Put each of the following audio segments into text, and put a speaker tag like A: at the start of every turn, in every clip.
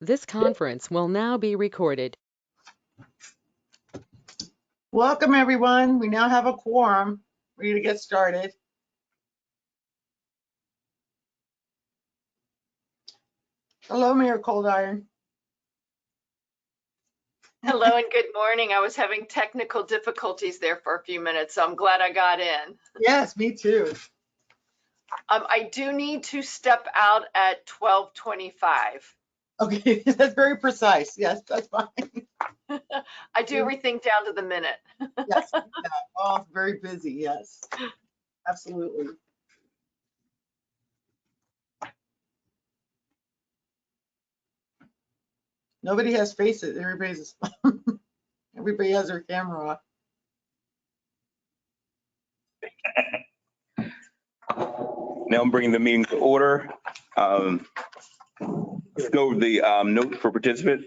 A: This conference will now be recorded.
B: Welcome, everyone. We now have a quorum. Ready to get started. Hello, Mayor Cold Iron.
C: Hello and good morning. I was having technical difficulties there for a few minutes, so I'm glad I got in.
B: Yes, me too.
C: I do need to step out at 12:25.
B: Okay, that's very precise. Yes, that's fine.
C: I do everything down to the minute.
B: Yes, yeah. Oh, very busy. Yes, absolutely. Nobody has faces. Everybody has their camera off.
D: Now I'm bringing the meeting to order. Let's go over the note for participants.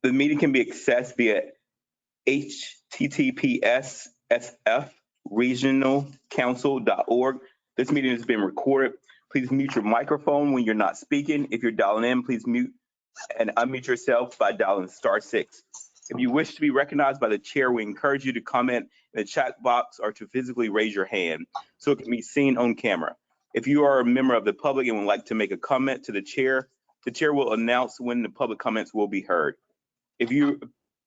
D: The meeting can be accessed via https://sfregionalcouncil.org. This meeting has been recorded. Please mute your microphone when you're not speaking. If you're dialing in, please mute and unmute yourself by dialing *6. If you wish to be recognized by the chair, we encourage you to comment in the chat box or to physically raise your hand so it can be seen on camera. If you are a member of the public and would like to make a comment to the chair will announce when the public comments will be heard. If you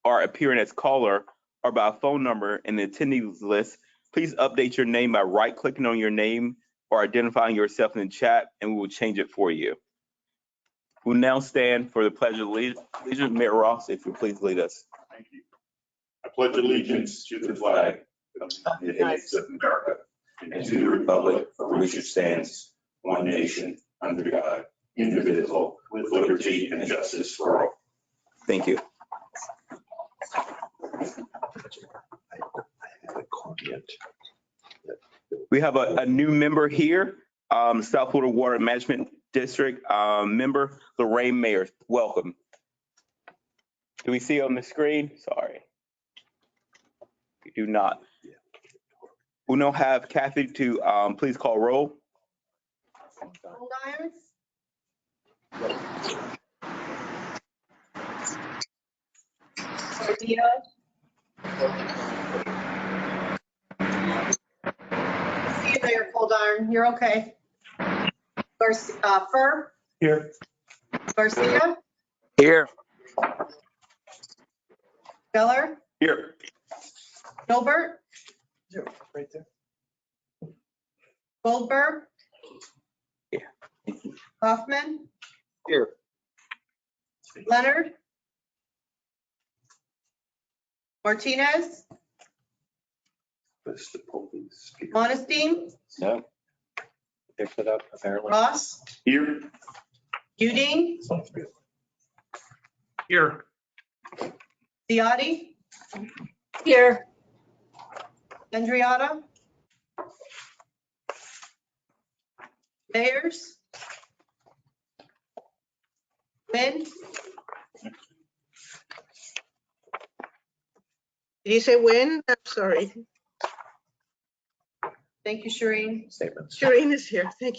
D: are appearing as caller or by phone number in the attendees list, please update your name by right-clicking on your name or identifying yourself in the chat, and we will change it for you. We'll now stand for the Pledge of Allegiance. Mayor Ross, if you'll please lead us.
E: Thank you. I pledge allegiance to the flag of the United States of America and to the republic for which it stands, one nation, under God, indivisible, with liberty and justice for all.
D: Thank you. We have a new member here, South Florida Water Management District member, Lorraine Mayer. Welcome. Do we see on the screen? Sorry. We do not. We'll now have Kathy to please call roll.
B: Cold Iron?
C: Gordillo,
F: See you there, Cold Iron. You're okay. Fur?
D: Here.
F: Garcia?
D: Here.
F: Geller?
D: Here.
F: Gilbert?
B: Right there.
F: Goldberg?
D: Yeah.
F: Hoffman?
D: Here.
F: Leonard? Martinez? Monestein?
D: No. Picked it up, apparently.
F: Ross?
E: Here.
F: Udine?
E: Here.
F: Ziotti?
C: here.
F: Andriotta? Ayers? Wynn?
G: Did you say when? I'm sorry.
F: Thank you, Shireen.
D: Statements.
G: Shireen is here. Thank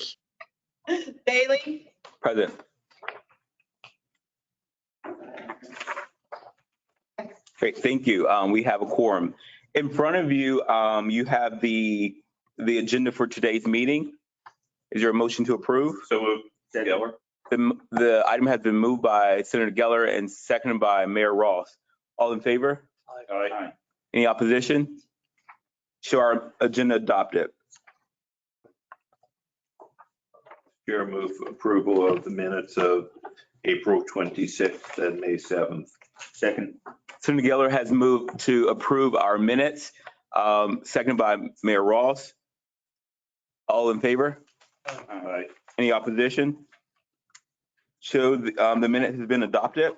G: you.
F: Bailey?
D: Present. Great, thank you. We have a quorum. In front of you, you have the agenda for today's meeting. Is there a motion to approve?
E: So moved. Geller.
D: The item has been moved by Senator Geller and seconded by Mayor Ross. All in favor?
E: Aye.
D: Any opposition? Show our agenda adopted.
H: Chair, move approval of the minutes of April 26th and May 7th.
E: Second.
D: Senator Geller has moved to approve our minutes, seconded by Mayor Ross. All in favor?
E: Aye.
D: Any opposition? Show the minute has been adopted.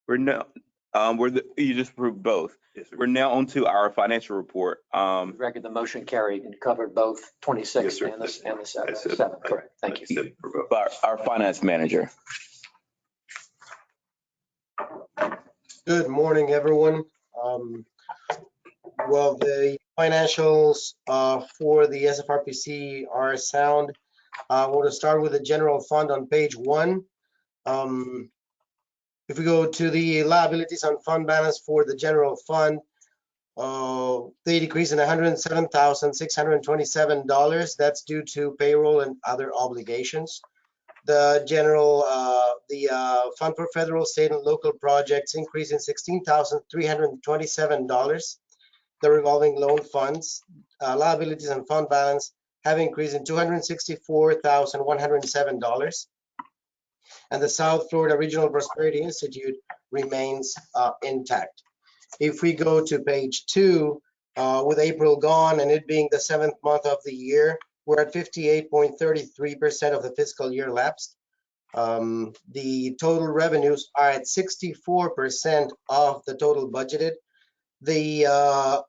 D: You just approved both.
H: Yes, sir.
D: We're now on to our financial report.
I: Record the motion carried and covered both 26
H: Yes, sir.
I: and the
H: I said-
I: 7. Correct. Thank
H: I
I: you.
H: said for both.
D: Our finance manager.
J: Good morning, everyone. Well, the financials for the SFRPC are sound. We'll start with the general fund on page 1. If we go to the liabilities on fund balance for the general fund, they decreased in $107,627. That's due to payroll and other obligations. The general, fund for federal, state, and local projects increased in $16,327. The revolving loan funds, liabilities and fund balance have increased in $264,107. And the South Florida Regional Prosperity Institute remains intact. If we go to page 2, with April gone and it being the 7th month of the year, we're at 58.33% of the fiscal year lapsed. The total revenues are at 64% of the total budgeted. The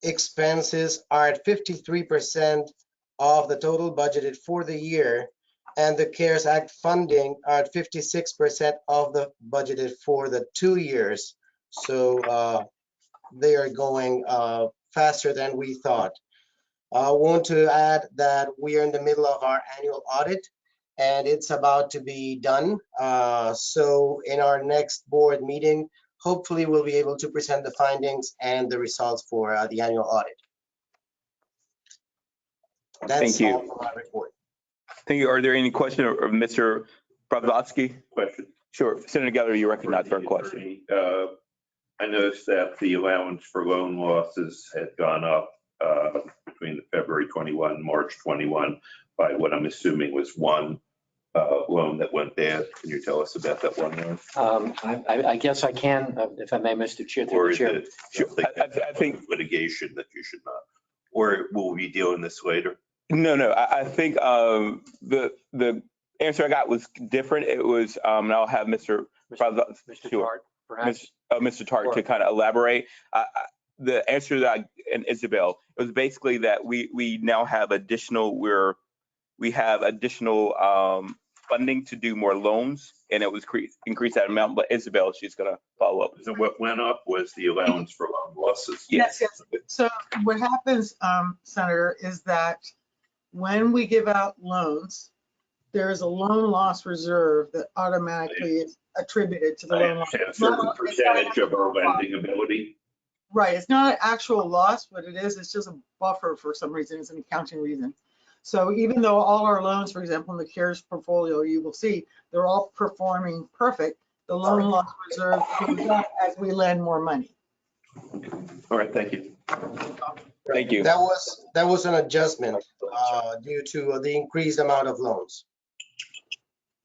J: expenses are at 53% of the total budgeted for the year, and the CARES Act funding are at 56% of the budgeted for the 2 years. So they are going faster than we thought. I want to add that we are in the middle of our annual audit, and it's about to be done. So in our next board meeting, hopefully we'll be able to present the findings and the results for the annual audit. That's
D: Thank you.
J: all for my report.
D: Thank you. Are there any questions of Mr. Pavlovsky?
H: Question.
D: Sure. Senator Geller, you recognize for a question.
H: I noticed that the allowance for loan losses had gone up between the February 21 and March 21 by what I'm assuming was one loan that went bad. Can you tell us about that one loan?
I: I guess I can, if I may, Mr. Chair. through
H: Or
I: the
H: is
I: chair.
H: it
D: Sure.
H: something
D: I think
H: litigation that you should not? Or will we be dealing this later?
D: no. I think the answer I got was different. It was, and I'll have Mr.
I: Mr.
D: Sure.
I: Tart, perhaps?
D: Mr. Tart to kind of elaborate. The answer that and Isabel, it was basically that we now have additional funding to do more loans, and it was increase that amount. But Isabel, she's gonna follow up.
H: So what went up was the allowance for loan losses.
B: Yes. So what happens, Senator, is that when we give out loans, there is a loan loss reserve that automatically is attributed to the
H: I
B: loan loss.
H: understand a certain percentage of our lending ability.
B: Right, it's not an actual loss, but it's just a buffer for some reason, it's an accounting reason. So even though all our loans, for example, in the CARES portfolio, you will see they're all performing perfect, the loan loss reserve goes up as we lend more money.
H: All right, thank you.
D: Thank you.
J: That was an adjustment due to the increased amount of loans.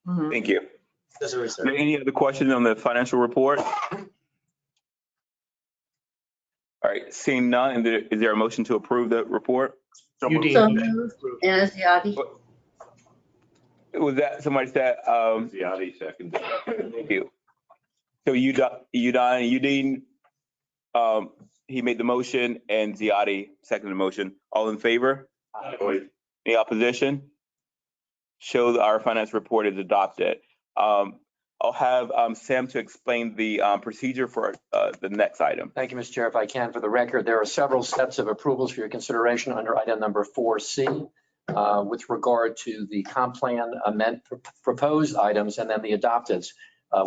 B: Mhm.
D: Thank you.
J: As a
D: Are
J: reserve.
D: there any other questions on the financial report? All right, seeing none, and is there a motion to approve the report?
J: You did.
F: So moved. Anastasia.
D: Was that somebody said,
H: Ziotti seconded.
D: thank you. So Udine, he made the motion and Ziotti seconded the motion. All in favor? Any opposition? Show that our finance report is adopted. I'll have Sam to explain the procedure for the next item.
I: Thank you, Mr. Chair. If I can, for the record, there are several steps of approvals for your consideration under item number 4C with regard to the comp plan proposed items and then the adopteds.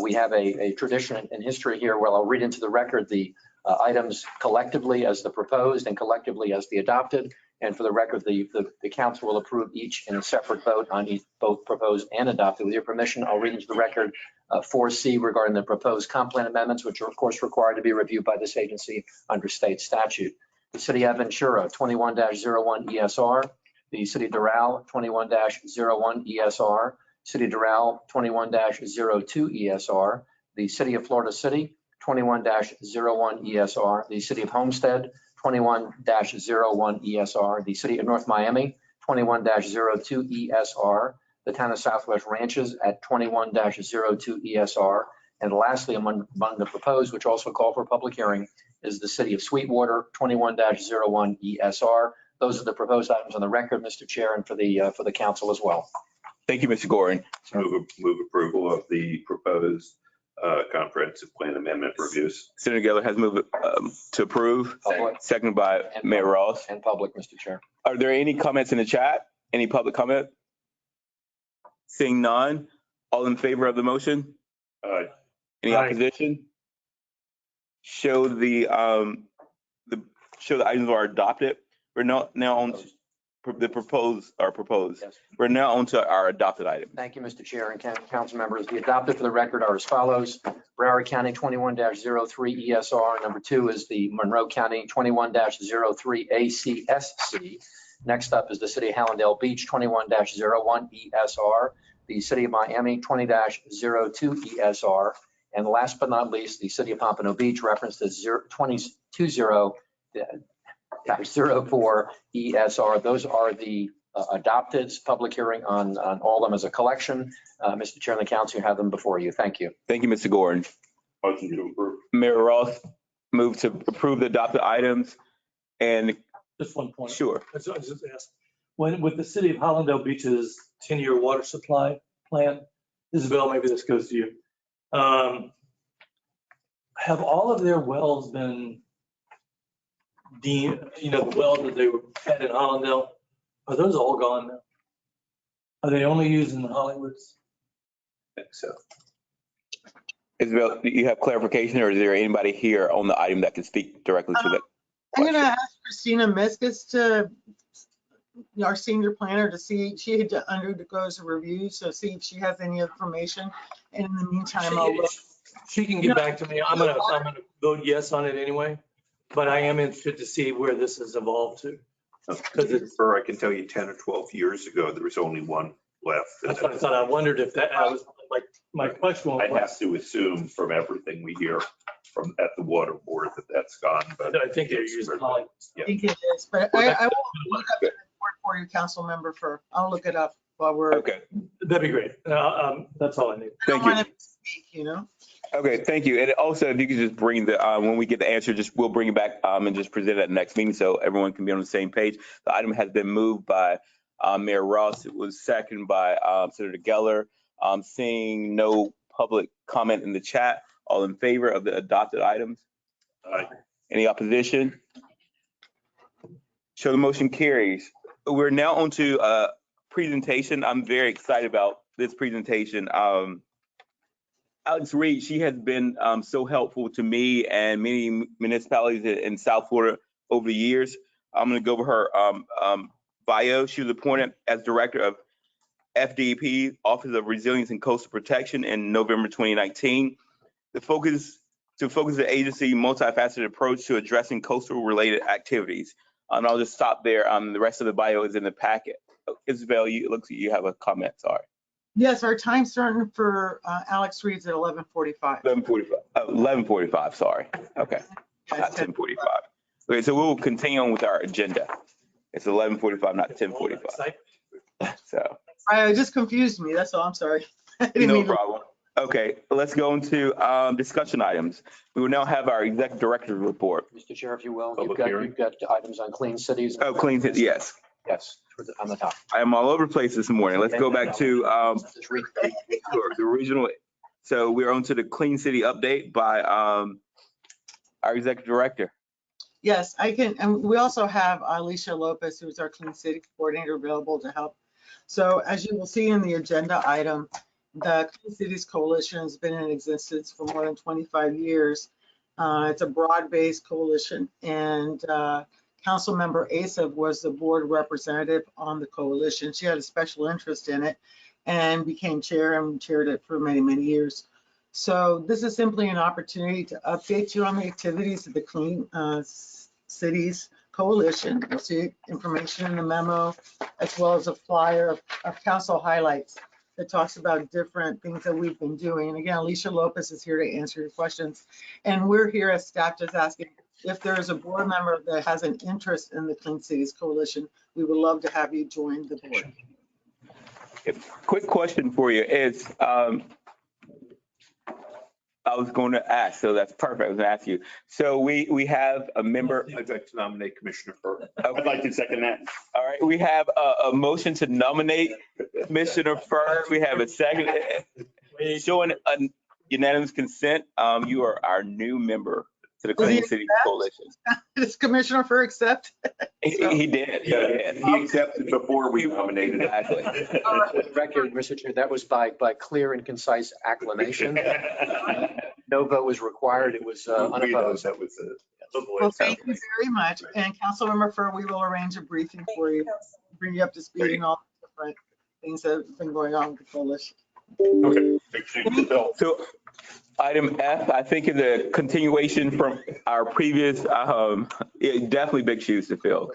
I: We have a tradition in history here where I'll read into the record the items collectively as the proposed and collectively as the adopted. And for the record, the council will approve each in a separate vote on both proposed and adopted. With your permission, I'll read into the record 4C regarding the proposed comp plan amendments, which are of course required to be reviewed by this agency under state statute. The City of Ventura, 21-01 ESR. The City of Doral, 21-01 ESR. City of Doral, 21-02 ESR. The City of Florida City, 21-01 ESR. The City of Homestead, 21-01 ESR. The City of North Miami, 21-02 ESR. The Town of Southwest Ranches at 21-02 ESR. And lastly, among the proposed, which also call for public hearing, is the City of Sweetwater, 21-01 ESR. Those are the proposed items on the record, Mr. Chair, and for the council as well.
D: Thank you, Mr. Gorin.
H: Move approval of the proposed comprehensive plan amendment reviews.
D: Senator Geller has moved to approve, seconded by Mayor Ross.
I: And public, Mr. Chair.
D: Are there any comments in the chat? Any public comment? Seeing none, All in favor of the motion? Any
E: Aye.
D: opposition? Show the items are adopted. We're now on the proposed.
I: Yes.
D: We're now on to our adopted item.
I: Thank you, Mr. Chair and council members. The adopted for the record are as follows. Broward County 21-03 ESR. Number 2 is the Monroe County 21-03 ACSC. Next up is the City of Hallandale Beach 21-01 ESR. The City of Miami 20-02 ESR. And last but not least, the City of Pompano Beach referenced as 20-04 ESR. Those are the adopted. Public hearing on all of them as a collection. Mr. Chair and the council, you have them before you. Thank you.
D: Thank you, Mr. Gordon.
E: Motion to approve.
D: Mayor Ross, move to approve the adopted items. And
K: Just one point.
D: sure,
K: I was just asked, when, with the City of Hallandale Beach's 10-year water supply plan, Isabel, maybe this goes to you. Have all of their wells been deemed, the wells that they were had in Hallandale, are those all gone now? Are they only used in the Hollywoods?
H: I think so.
D: Isabel, do you have clarification, or is there anybody here on the item that can speak directly to that?
B: I'm going to ask Christina Miskus to, our senior planner, to see, she had to undergoes a review, so see if she has any information. And in the meantime, I'll look.
K: She can get back to me. I'm gonna vote yes on it anyway, but I am interested to see where this has evolved to.
H: Or I can tell you 10 or 12 years ago, there was only one left.
K: That's what I thought. I wondered if that, I was like, my question
H: I
K: was,
H: have to assume from everything we hear from at the water board that that's gone, but.
K: I think they're using Hollywoods.
B: I think it is, but I will look up the report for you, council member, I'll look it up while we're.
D: Okay,
K: That'd be great. That's all I need.
D: thank
B: I don't
D: you.
B: want to speak,
D: Okay, thank you. And also, if you could just bring the, when we get the answer, we'll bring it back and just present it at the next meeting so everyone can be on the same page. The item has been moved by Mayor Ross. It was seconded by Senator Geller. Seeing no public comment in the chat, all in favor of the adopted items?
H: Aye.
D: Any opposition? Show the motion carries. We're now on to a presentation. I'm very excited about this presentation. Alex Reed, she has been so helpful to me and many municipalities in South Florida over the years. I'm going to go over her bio. She was appointed as director of FDP, Office of Resilience and Coastal Protection, in November 2019. To focus the agency multifaceted approach to addressing coastal related activities. And I'll just stop there. The rest of the bio is in the packet. Isabel, it looks like you have a comment. Sorry.
B: Yes, our time starting for Alex Reed's at 11:45.
D: 11:45. Sorry. Okay. Not 10:45. Okay, so we'll continue on with our agenda. It's 11:45, not 10:45. So.
B: It just confused me. That's all. I'm sorry.
D: No problem. Okay, let's go into discussion items. We will now have our executive director's report.
I: Mr. Chair, if you will,
H: Public
I: you've got items on clean cities.
D: Oh, clean cities, yes.
I: Yes, on the top.
D: I am all over the place this morning. Let's go back to
I: Just read-
D: the regional. So we're on to the Clean City update by our executive director.
B: Yes, I can. And we also have Alicia Lopez, who's our Clean City coordinator, available to help. So as you will see in the agenda item, the Clean Cities Coalition has been in existence for more than 25 years. It's a broad-based coalition, and Councilmember Asa was the board representative on the coalition. She had a special interest in it and became chair and chaired it for many, many years. So this is simply an opportunity to update you on the activities of the Clean Cities Coalition. You'll see information in the memo, as well as a flyer of council highlights that talks about different things that we've been doing. And again, Alicia Lopez is here to answer your questions. And we're here as staff just asking if there is a board member that has an interest in the Clean Cities Coalition, we would love to have you join the board.
D: Quick question for you is, I was going to ask, so that's perfect. I was going to ask you. So we have a member.
H: I'd like to nominate Commissioner Furr.
D: Okay.
E: I'd like to second that.
D: All right, we have a motion to nominate Commissioner Furr. We have a second. Showing a unanimous consent, you are our new member to the
B: Does he
D: Clean Cities
B: accept?
D: Coalition.
B: Does Commissioner Fur accept?
D: He did.
E: He accepted before we nominated him.
D: Exactly.
I: For the record, Mr. Chair, that was by clear and concise acclamation. No vote was required. It was unopposed.
E: That was
B: Well, thank you very much. And Councilmember Fur, we will arrange a briefing for you, bring you up to speed and all the different things that have been going on with the coalition.
E: Okay. Thank you, Bill.
D: So item F, I think is a continuation from our previous, definitely big shoes to fill.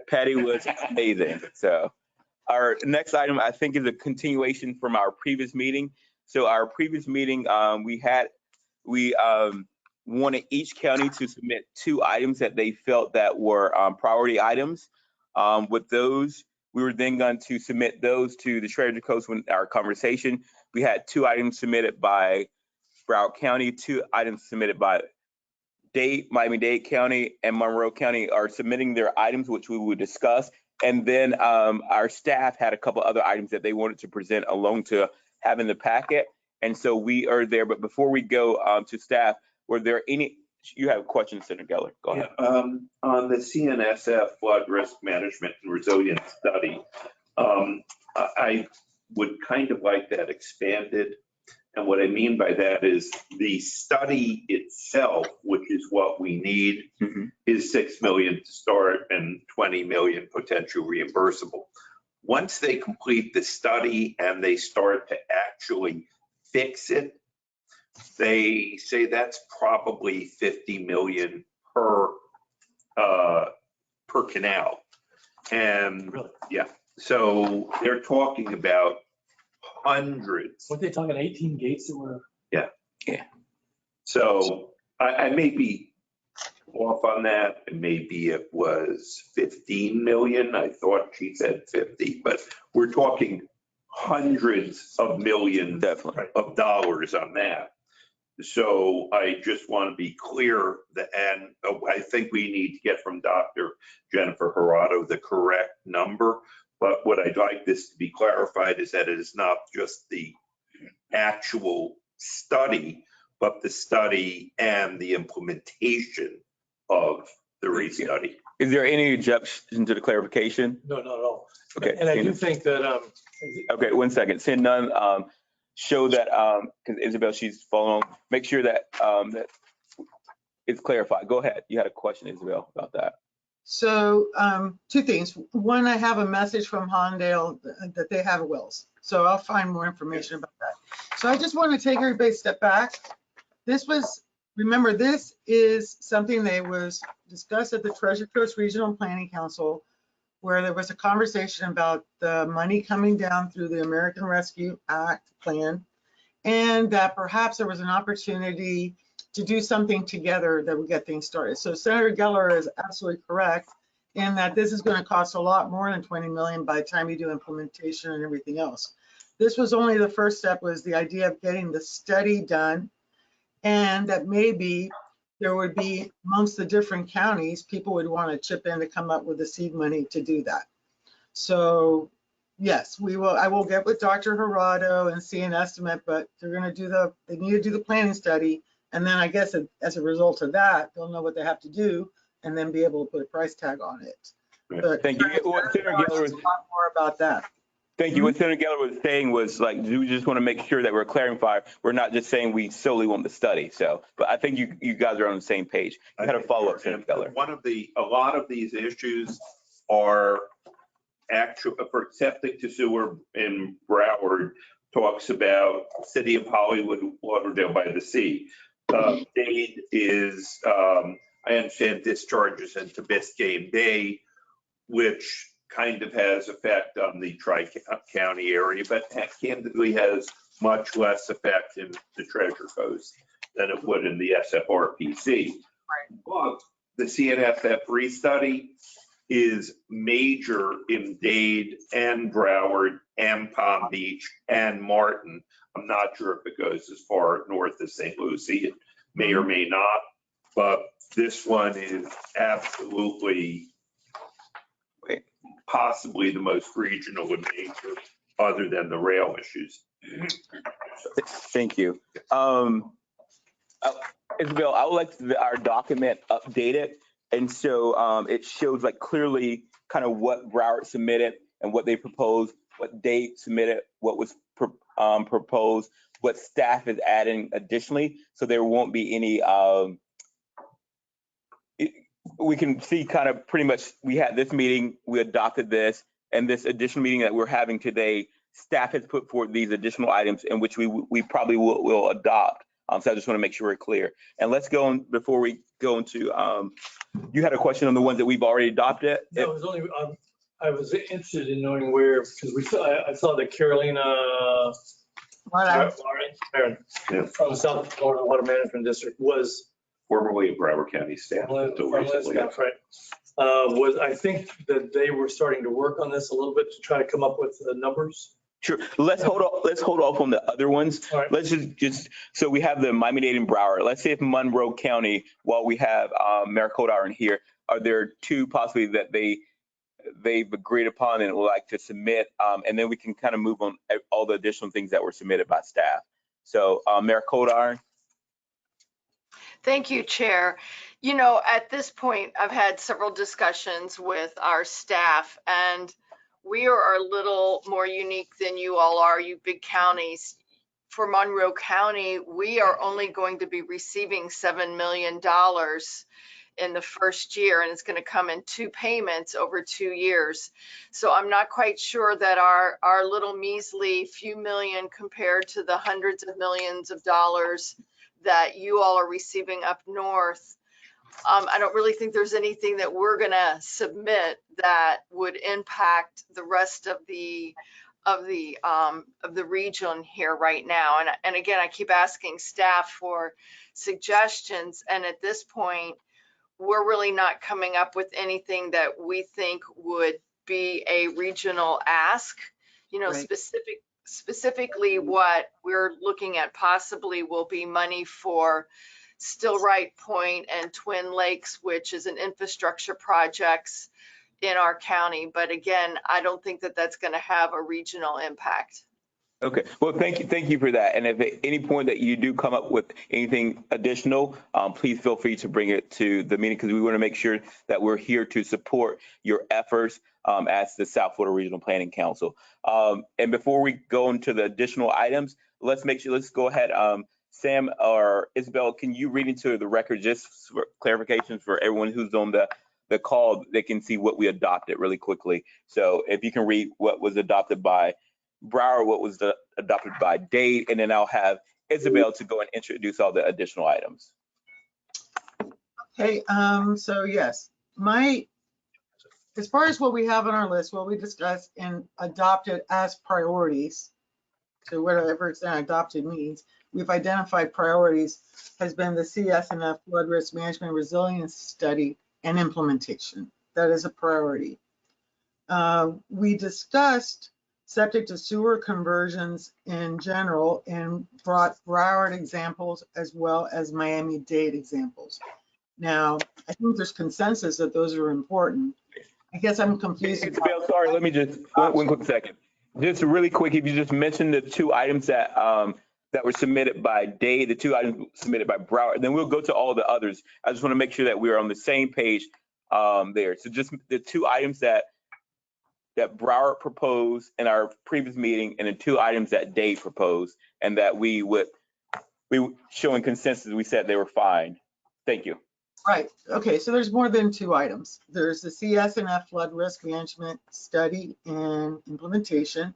D: Patty was amazing. So our next item, I think, is a continuation from our previous meeting. So our previous meeting, we wanted each county to submit 2 items that they felt that were priority items. With those, we were then going to submit those to the Treasurer Coast when our conversation. We had 2 items submitted by Broward County, 2 items submitted by Miami-Dade County, and Monroe County are submitting their items, which we will discuss. And then our staff had a couple other items that they wanted to present along to have in the packet. And so we are there. But before we go to staff, were there any, you have questions, Senator Geller? Go ahead.
H: On the CNSF flood risk management and resilience study, I would kind of like that expanded. And what I mean by that is the study itself, which is what we need, is $6 million to start and $20 million potential reimbursable. Once they complete the study and they start to actually fix it, they say that's probably $50 million per canal. And
K: Really?
H: yeah, so they're talking about hundreds.
K: Weren't they talking 18 gates that were?
H: Yeah. So I may be off on that. Maybe it was 15 million. I thought she said 50, but we're talking hundreds of millions
D: Definitely.
H: of dollars on that. So I just want to be clear that, and I think we need to get from Dr. Jennifer Hirado the correct number. But what I'd like this to be clarified is that it is not just the actual study, but the study and the implementation of the restudy.
D: Is there any objection to the clarification?
K: No, not at all.
D: Okay.
K: And I do think that,
D: Okay, 1 second. Seeing none, show that, because Isabel, she's following, make sure that that it's clarified. Go ahead. You had a question, Isabel, about that.
B: So 2 things. One, I have a message from Hondale that they have wells. So I'll find more information about that. So I just want to take everybody a step back. Remember, this is something that was discussed at the Treasure Coast Regional Planning Council, where there was a conversation about the money coming down through the American Rescue Act plan, and that perhaps there was an opportunity to do something together that would get things started. So Senator Geller is absolutely correct in that this is going to cost a lot more than 20 million by the time you do implementation and everything else. This was only the first step, was the idea of getting the study done, and that maybe there would be amongst the different counties, people would want to chip in to come up with the seed money to do that. So yes, I will get with Dr. Hirado and see an estimate, but they're going to they need to do the planning study. And then I guess as a result of that, they'll know what they have to do and then be able to put a price tag on it. But
D: Thank you. What Senator Geller was,
B: a lot more about that.
D: thank you. What Senator Geller was saying was like, we just want to make sure that we're clarifying. We're not just saying we solely want the study. So, but I think you guys are on the same page. I had a follow-up, Senator Geller.
H: A lot of these issues are actual, for septic to sewer in Broward talks about City of Hollywood, Lauderdale by the Sea. Dade is, I understand, discharges into Biscayne Bay, which kind of has effect on the Tri-County area, but candidly has much less effect in the Treasure Coast than it would in the SFRPC.
B: Right.
H: But the CNSF restudy is major in Dade and Broward and Palm Beach and Martin. I'm not sure if it goes as far north as St. Lucie. It may or may not, but this one is absolutely possibly the most regional in nature, other than the rail issues.
D: Thank you. Isabel, I would like our document updated. And so it shows like clearly kind of what Broward submitted and what they proposed, what they submitted, what was proposed, what staff is adding additionally. So there won't be any, we can see kind of pretty much, we had this meeting, we adopted this, and this additional meeting that we're having today, staff has put forward these additional items in which we probably will adopt. So I just want to make sure we're clear. And let's go on before we go into, you had a question on the ones that we've already adopted?
K: No, it was only, I was interested in knowing where, because I saw that Carolina
B: Right.
K: from the South Florida Water Management District was
H: Formerly a Broward County staff until recently.
K: That's right. Was, I think that they were starting to work on this a little bit to try to come up with the numbers.
D: Sure. Let's hold off on the other ones.
K: All right.
D: Let's just so we have the Miami-Dade and Broward. Let's see if Monroe County, while we have Maricopa in here, are there two possibly that they've agreed upon and would like to submit, and then we can kind of move on all the additional things that were submitted by staff. So Maricopa.
C: Thank you, Chair. You know, at this point, I've had several discussions with our staff, and we are a little more unique than you all are, you big counties. For Monroe County, we are only going to be receiving $7 million in the first year, and it's going to come in 2 payments over 2 years. So I'm not quite sure that our little measly few million compared to the hundreds of millions of dollars that you all are receiving up north. I don't really think there's anything that we're going to submit that would impact the rest of the region here right now. And again, I keep asking staff for suggestions, and at this point, we're really not coming up with anything that we think would be a regional ask. You know,
B: Right.
C: specifically what we're looking at possibly will be money for Stillwright Point and Twin Lakes, which is an infrastructure projects in our county. But again, I don't think that that's going to have a regional impact.
D: Okay, well, thank you for that. And if at any point that you do come up with anything additional, please feel free to bring it to the meeting, because we want to make sure that we're here to support your efforts as the South Florida Regional Planning Council. And before we go into the additional items, let's go ahead. Sam or Isabel, can you read into the record just for clarifications for everyone who's on the call? They can see what we adopted really quickly. So if you can read what was adopted by Broward, what was adopted by Dade, and then I'll have Isabel to go and introduce all the additional items.
B: Okay, so yes, as far as what we have on our list, what we discussed and adopted as priorities, so whatever it's adopted means, we've identified priorities, has been the CSNF flood risk management resilience study and implementation. That is a priority. We discussed septic to sewer conversions in general and brought Broward examples as well as Miami-Dade examples. Now, I think there's consensus that those are important. I guess I'm confused.
D: Isabel, sorry, let me just, one quick second. Just really quick, if you just mentioned the 2 items that that were submitted by Dade, the 2 items submitted by Broward, then we'll go to all the others. I just want to make sure that we're on the same page there. So just the 2 items that Broward proposed in our previous meeting, and the 2 items that Dade proposed, and that we showing consensus, we said they were fine. Thank you.
B: Right, okay, so there's more than 2 items. There's the CSNF flood risk management study and implementation.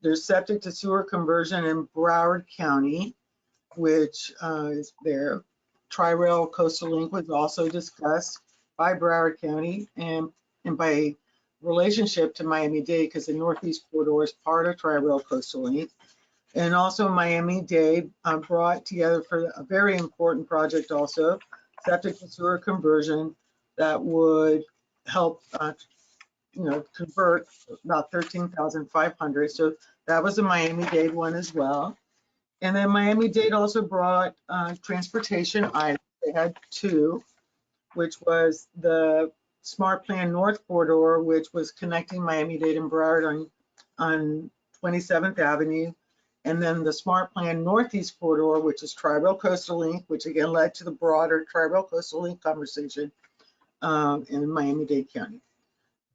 B: There's septic to sewer conversion in Broward County, which is there. Tri-Rail Coastal Link was also discussed by Broward County and by relationship to Miami-Dade, because the Northeast Corridor is part of Tri-Rail Coastal Link. And also Miami-Dade brought together for a very important project also, septic to sewer conversion that would help convert about 13,500. So that was a Miami-Dade one as well. And then Miami-Dade also brought transportation items. They had 2, which was the Smart Plan North Corridor, which was connecting Miami-Dade and Broward on 27th Avenue, And then the Smart Plan Northeast Corridor, which is Tri-Rail Coastal Link, which again led to the broader Tri-Rail Coastal Link conversation in Miami-Dade County.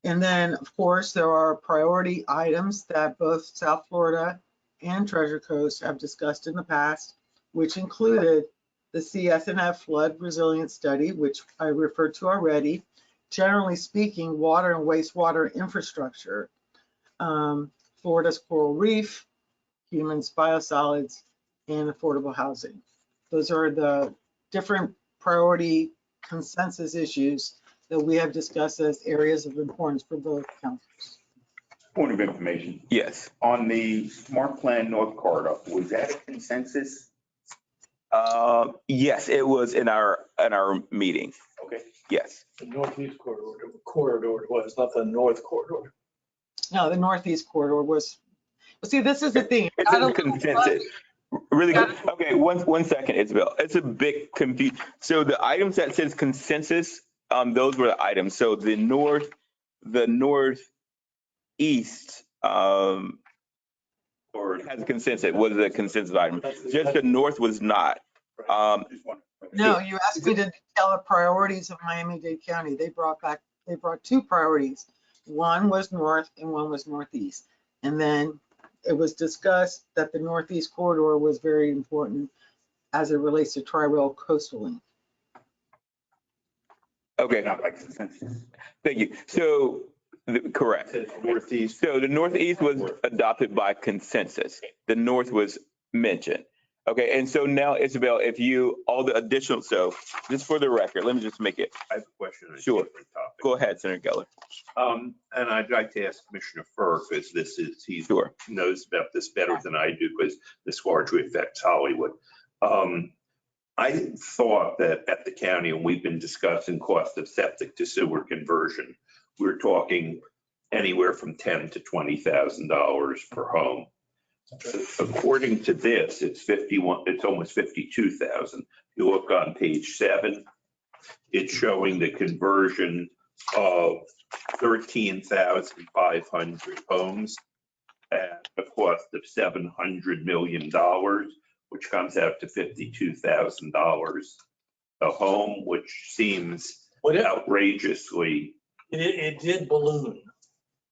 B: And then, of course, there are priority items that both South Florida and Treasure Coast have discussed in the past, which included the CSNF Flood Resilience Study, which I referred to already. Generally speaking, water and wastewater infrastructure, Florida's coral reef, humans, biosolids, and affordable housing. Those are the different priority consensus issues that we have discussed as areas of importance for both councils.
E: Point of information,
D: Yes.
E: on the Smart Plan North Corridor, was that a consensus?
D: Yes, it was in our meeting.
E: Okay.
D: Yes.
K: The northeast corridor was, not the north corridor.
B: No, the Northeast Corridor was, well, see, this is the thing.
D: It's a consensus. Really good. Okay, one second, Isabel. It's a bit confused. So the items that says consensus, those were the items. So the northeast, or has a consensus, was a consensus item. Just the north was not.
B: No, you asked me to tell the priorities of Miami-Dade County. They brought two priorities. One was north and one was northeast. And then it was discussed that the Northeast Corridor was very important as it relates to Tri-Rail Coastal Link.
D: Okay,
E: Not like consensus.
D: thank you. So, correct.
H: Northeast.
D: So the northeast was adopted by consensus. The north was mentioned. Okay, and so now, Isabel, if you, all the additional, so just for the record, let me just make it,
H: I have a question on a
D: Sure.
H: different topic.
D: go ahead, Senator Geller.
H: And I'd like to ask Commissioner Furr, because he
D: Sure.
H: knows about this better than I do, because this largely affects Hollywood. I thought that at the county, and we've been discussing cost of septic to sewer conversion, we're talking anywhere from $10,000 to $20,000 per home. According to this, it's almost 52,000. You look on page 7, it's showing the conversion of 13,500 homes at a cost of $700 million, which comes out to $52,000 a home, which seems outrageously.
K: It did balloon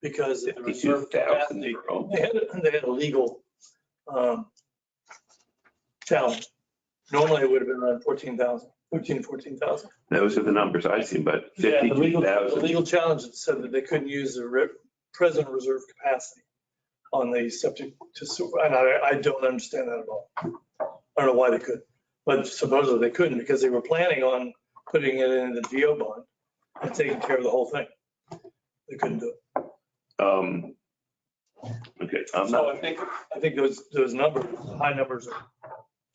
K: because of the reserve capacity.
H: 52,000 per home.
K: They had a legal challenge. Normally it would have been around 14,000.
H: Those are the numbers I've seen, but
K: Yeah, the
H: 52,000.
K: legal challenge said that they couldn't use the present reserve capacity on the subject to sewer. And I don't understand that at all. I don't know why they couldn't, but supposedly they couldn't because they were planning on putting it in the GO bond and taking care of the whole thing. They couldn't do it.
H: Okay,
K: So I think those numbers, high numbers are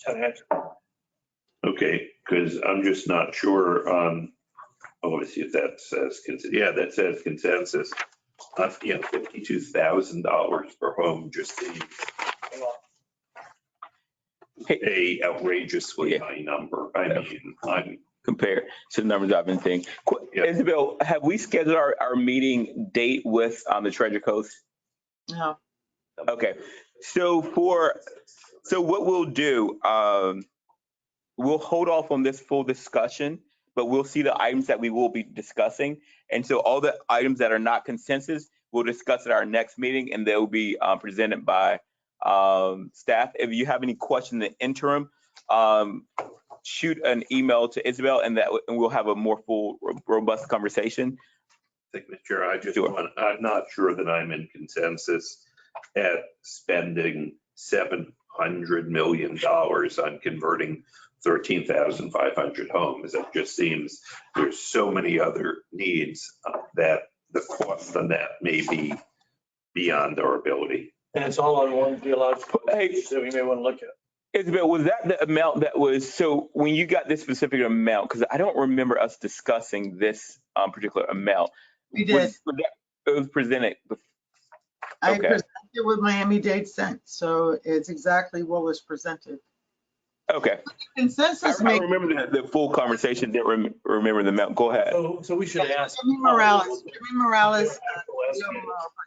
K: kind of accurate.
H: okay, because I'm just not sure on, let me see if that says, yeah, that says consensus. $52,000 per home just seems a outrageously high number. I mean, I'm
D: Compared to the numbers I've been seeing.
H: Yeah.
D: Isabel, have we scheduled our meeting date with the Treasure Coast?
B: No,
D: Okay, so what we'll do, we'll hold off on this full discussion, but we'll see the items that we will be discussing. And so all the items that are not consensus, we'll discuss at our next meeting and they'll be presented by staff. If you have any questions in the interim, shoot an email to Isabel and we'll have a more full, robust conversation.
H: signature.
D: Sure.
H: I'm not sure that I'm in consensus at spending $700 million on converting 13,500 homes. It just seems there's so many other needs that the cost on that may be beyond our ability.
K: And it's all on one geological
D: Hey.
K: page that we may want to look at.
D: Isabel, was that the amount that was, so when you got this specific amount, because I don't remember us discussing this particular amount.
B: we did.
D: It was presented.
B: I
D: okay.
B: presented it with Miami-Dade Cent, so it's exactly what was presented.
D: Okay.
B: Consensus
D: I
B: makes
D: remember the full conversation, didn't remember the amount. Go ahead.
K: So we should ask.
B: Jimmy Morales,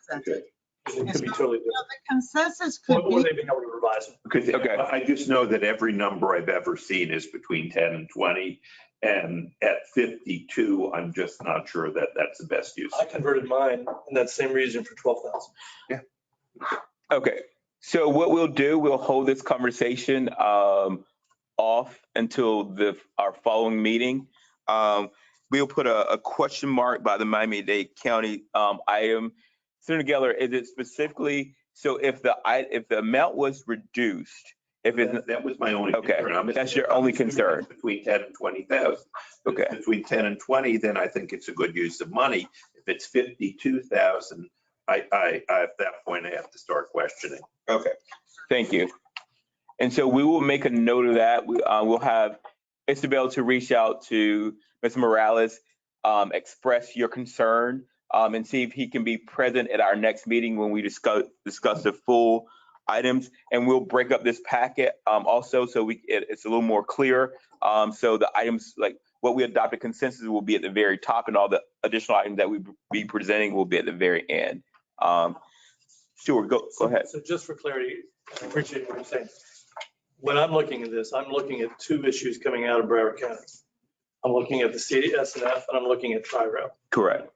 B: presented.
K: It could be totally different.
B: The consensus could
K: Or
B: be,
K: they've been able to revise it.
H: Because
D: Okay.
H: I just know that every number I've ever seen is between 10 and 20. And at 52, I'm just not sure that that's the best use.
K: I converted mine in that same region for 12,000.
D: Okay, so what we'll do, we'll hold this conversation off until our following meeting. We'll put a question mark by the Miami-Dade County item. Senator Geller, is it specifically, so if the amount was reduced, if it's,
H: That was my only
D: Okay,
H: concern.
D: that's your only concern.
H: Between 10 and 20,000.
D: Okay.
H: Between 10 and 20, then I think it's a good use of money. If it's 52,000, I at that point, I have to start questioning.
D: Okay, thank you. And so we will make a note of that. We'll have Isabel to reach out to Mr. Morales, express your concern, and see if he can be present at our next meeting when we discuss the full items. And we'll break up this packet also so it's a little more clear. So the items, like what we adopted consensus, will be at the very top, and all the additional items that we be presenting will be at the very end. Sure, go ahead.
K: So just for clarity, I appreciate what you're saying. When I'm looking at this, I'm looking at two issues coming out of Broward County. I'm looking at the CSNF and I'm looking at Tri-Rail.
D: Correct.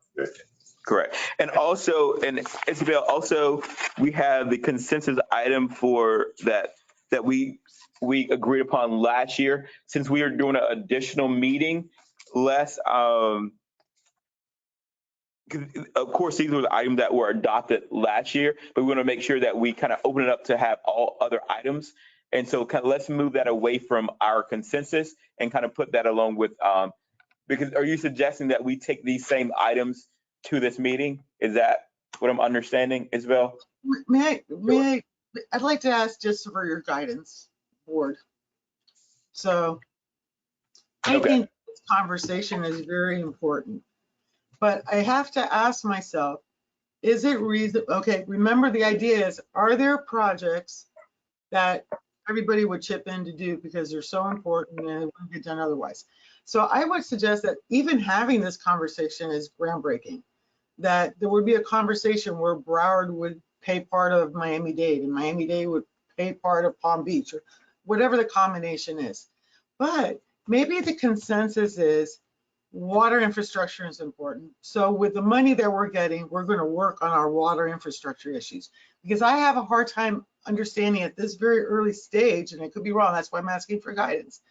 D: Correct. And also, and Isabel, also, we have the consensus item for that we agreed upon last year. Since we are doing an additional meeting, of course, these were the items that were adopted last year, but we want to make sure that we kind of open it up to have all other items. And so let's move that away from our consensus and kind of put that along with, because are you suggesting that we take these same items to this meeting? Is that what I'm understanding, Isabel?
B: I'd like to ask just for your guidance, board. So I think this conversation is very important, but I have to ask myself, is it reason? Okay, remember the idea is, are there projects that everybody would chip in to do because they're so important and it wouldn't get done otherwise? So I would suggest that even having this conversation is groundbreaking, that there would be a conversation where Broward would pay part of Miami-Dade and Miami-Dade would pay part of Palm Beach, or whatever the combination is. But maybe the consensus is water infrastructure is important. So with the money that we're getting, we're going to work on our water infrastructure issues, because I have a hard time understanding at this very early stage, and I could be wrong, that's why I'm asking for guidance,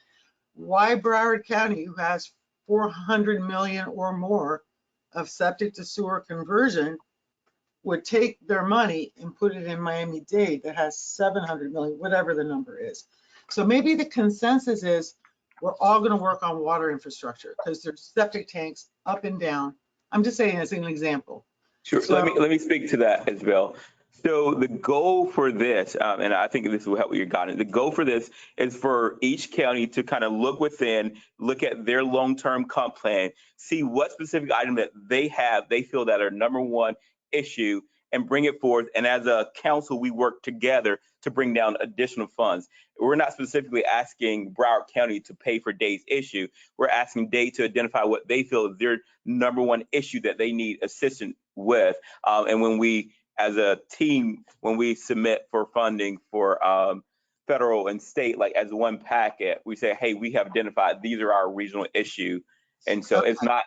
B: why Broward County, who has 400 million or more of septic to sewer conversion, would take their money and put it in Miami-Dade that has 700 million, whatever the number is. So maybe the consensus is we're all going to work on water infrastructure because there's septic tanks up and down. I'm just saying as an example.
D: Sure. So, let me speak to that, Isabel. So the goal for this, and I think this will help with your guidance, the goal for this is for each county to kind of look within, look at their long-term comp plan, see what specific item that they have, they feel that are number one issue, and bring it forth. And as a council, we work together to bring down additional funds. We're not specifically asking Broward County to pay for Dade's issue. We're asking Dade to identify what they feel is their number one issue that they need assistance with. And when we, as a team, when we submit for funding for federal and state, like as one packet, we say, hey, we have identified these are our regional issue. And so it's not.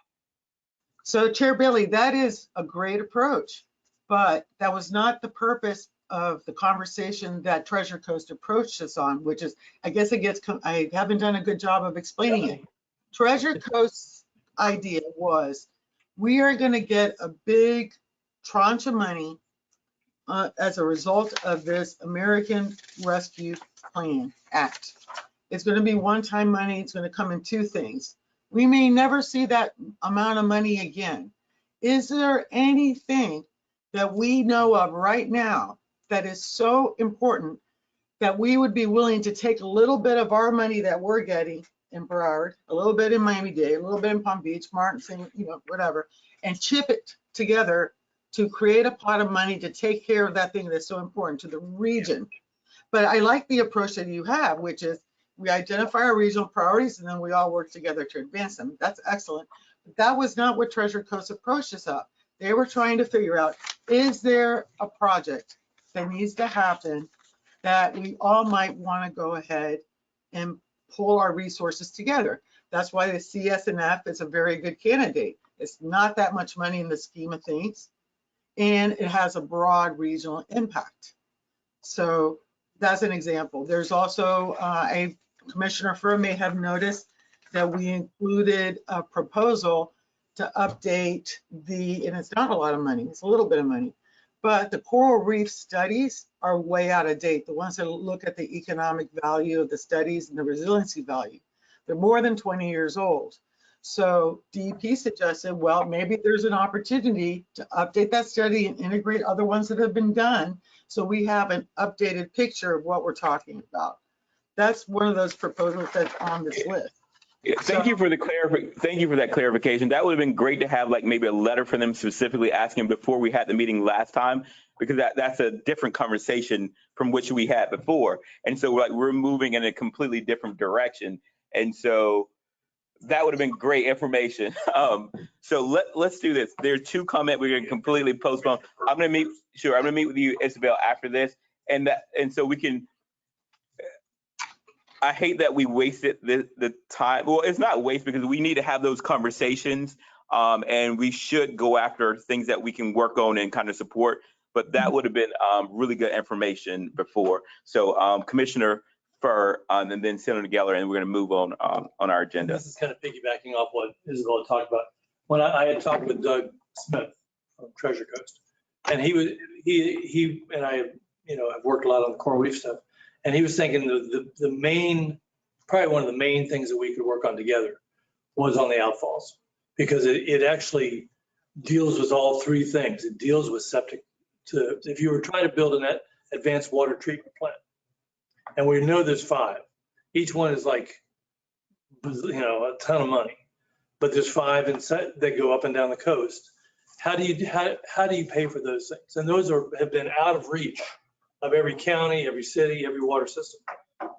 B: So Chair Bailey, that is a great approach, but that was not the purpose of the conversation that Treasure Coast approached us on, which is, I guess I haven't done a good job of explaining it. Treasure Coast's idea was, we are going to get a big tranche of money as a result of this American Rescue Plan Act. It's going to be one-time money. It's going to come in two things. We may never see that amount of money again. Is there anything that we know of right now that is so important that we would be willing to take a little bit of our money that we're getting in Broward, a little bit in Miami-Dade, a little bit in Palm Beach, Martin, whatever, and chip it together to create a pot of money to take care of that thing that's so important to the region? But I like the approach that you have, which is we identify our regional priorities and then we all work together to advance them. That's excellent. But that was not what Treasure Coast approached us up. They were trying to figure out, is there a project that needs to happen that we all might want to go ahead and pull our resources together? That's why the CSNF is a very good candidate. It's not that much money in the scheme of things, and it has a broad regional impact. So that's an example. There's also a Commissioner Furr may have noticed that we included a proposal to update and it's not a lot of money, it's a little bit of money, but the coral reef studies are way out of date. The ones that look at the economic value of the studies and the resiliency value, they're more than 20 years old. So DEP suggested, well, maybe there's an opportunity to update that study and integrate other ones that have been done, so we have an updated picture of what we're talking about. That's one of those proposals that's on this list.
D: Yeah, thank you for that clarification. That would have been great to have like maybe a letter from them specifically asking before we had the meeting last time, because that's a different conversation from which we had before. And so we're moving in a completely different direction. And so that would have been great information. So let's do this. There are two comments we're going to completely postpone. I'm going to meet with you, Isabel, after this, and so we can. I hate that we wasted the time. Well, it's not waste because we need to have those conversations, and we should go after things that we can work on and kind of support. But that would have been really good information before. So Commissioner Furr, and then Senator Geller, and we're going to move on our agenda.
K: This is kind of piggybacking off what Isabel talked about. When I had talked with Doug Smith from Treasure Coast, and he and I, have worked a lot on the coral reef stuff. And he was thinking the main, probably one of the main things that we could work on together was on the outfalls, because it actually deals with all three things. It deals with septic. If you were trying to build an advanced water treatment plant, and we know there's 5, each one is like, a ton of money, but there's 5 that go up and down the coast. How do you pay for those things? And those have been out of reach of every county, every city, every water system.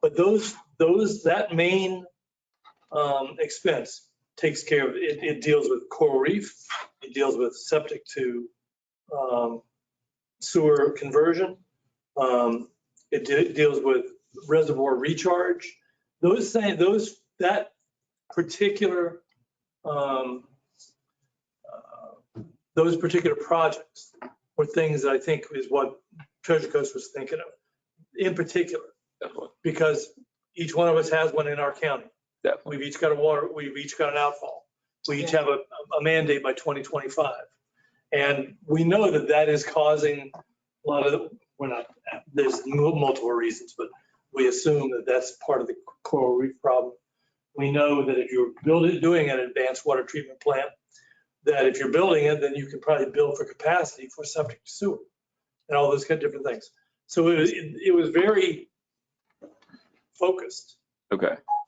K: But that main expense takes care of it. It deals with coral reef. It deals with septic to sewer conversion. It deals with reservoir recharge. That particular those particular projects were things that I think is what Treasure Coast was thinking of, in particular, because each one of us has one in our county.
D: Definitely.
K: We've each got an outfall. We each have a mandate by 2025. And we know that is causing a lot of, there's multiple reasons, but we assume that that's part of the coral reef problem. We know that if you're doing an advanced water treatment plant, that if you're building it, then you can probably build for capacity for septic to sewer and all those kind of different things. So it was very focused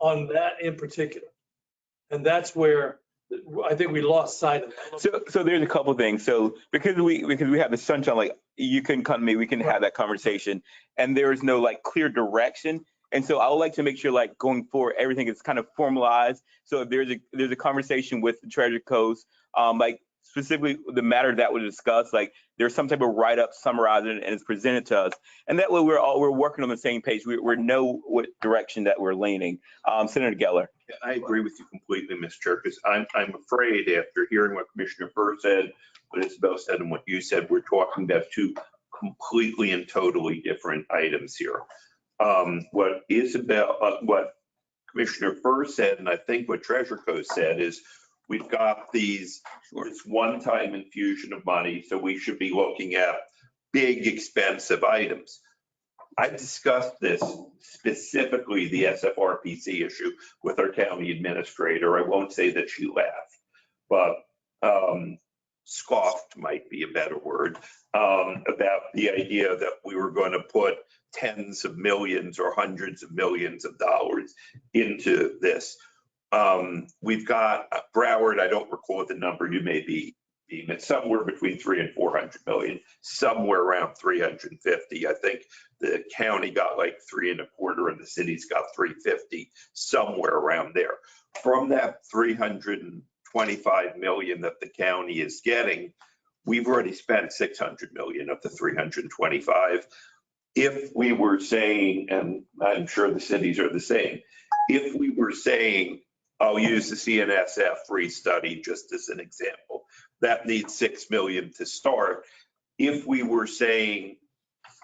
K: on that in particular. And that's where I think we lost sight of that.
D: So there's a couple of things. So because we have the sunshine, like you can come to me, we can have that conversation, and there is no like clear direction. And so I would like to make sure like going forward, everything is kind of formalized. So if there's a conversation with the Treasure Coast, like specifically the matter that was discussed, like there's some type of write-up summarizing and it's presented to us. And that way we're working on the same page. We know what direction that we're leaning. Senator Geller.
H: Yeah, I agree with you completely, Ms. Chair, because I'm afraid after hearing what Commissioner Furr said, what Isabel said, and what you said, we're talking about 2 completely and totally different items here. What Commissioner Furr said, and I think what Treasure Coast said, is we've got this one-time infusion of money, so we should be looking at big, expensive items. I discussed this specifically, the SFRPC issue, with our county administrator. I won't say that she laughed, but scoffed might be a better word, about the idea that we were going to put tens of millions or hundreds of millions of dollars into this. We've got Broward, I don't recall the number, you may be, it's somewhere between 300 and 400 million, somewhere around 350. I think the county got like 3.25 and the city's got 350, somewhere around there. From that 325 million that the county is getting, We've already spent 600 million of the 325. If we were saying, and I'm sure the cities are the same, if we were saying, I'll use the CNSF free study just as an example, that needs 6 million to start. If we were saying,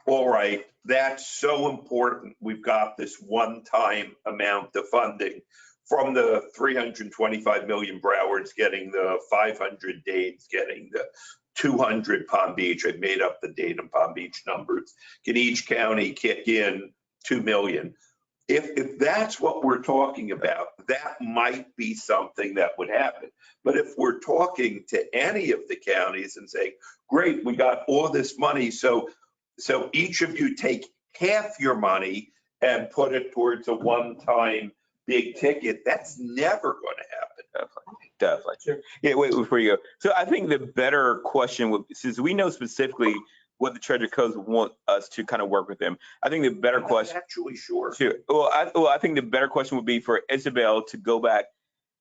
H: all right, that's so important, we've got this one-time amount of funding from the 325 million Broward's getting the 500 Dade's getting the 200 Palm Beach. I made up the Dade and Palm Beach numbers. Can each county kick in 2 million? If that's what we're talking about, that might be something that would happen. But if we're talking to any of the counties and saying, great, we got all this money, so each of you take half your money and put it towards a one-time big ticket, that's never going to happen.
D: Definitely.
K: Sure.
D: Yeah, wait, before you go. So I think the better question would, since we know specifically what the treasure codes want us to kind of work with them, I think the better
H: I'm not
D: question.
H: actually sure.
D: Sure. Well, I think the better question would be for Isabel to go back,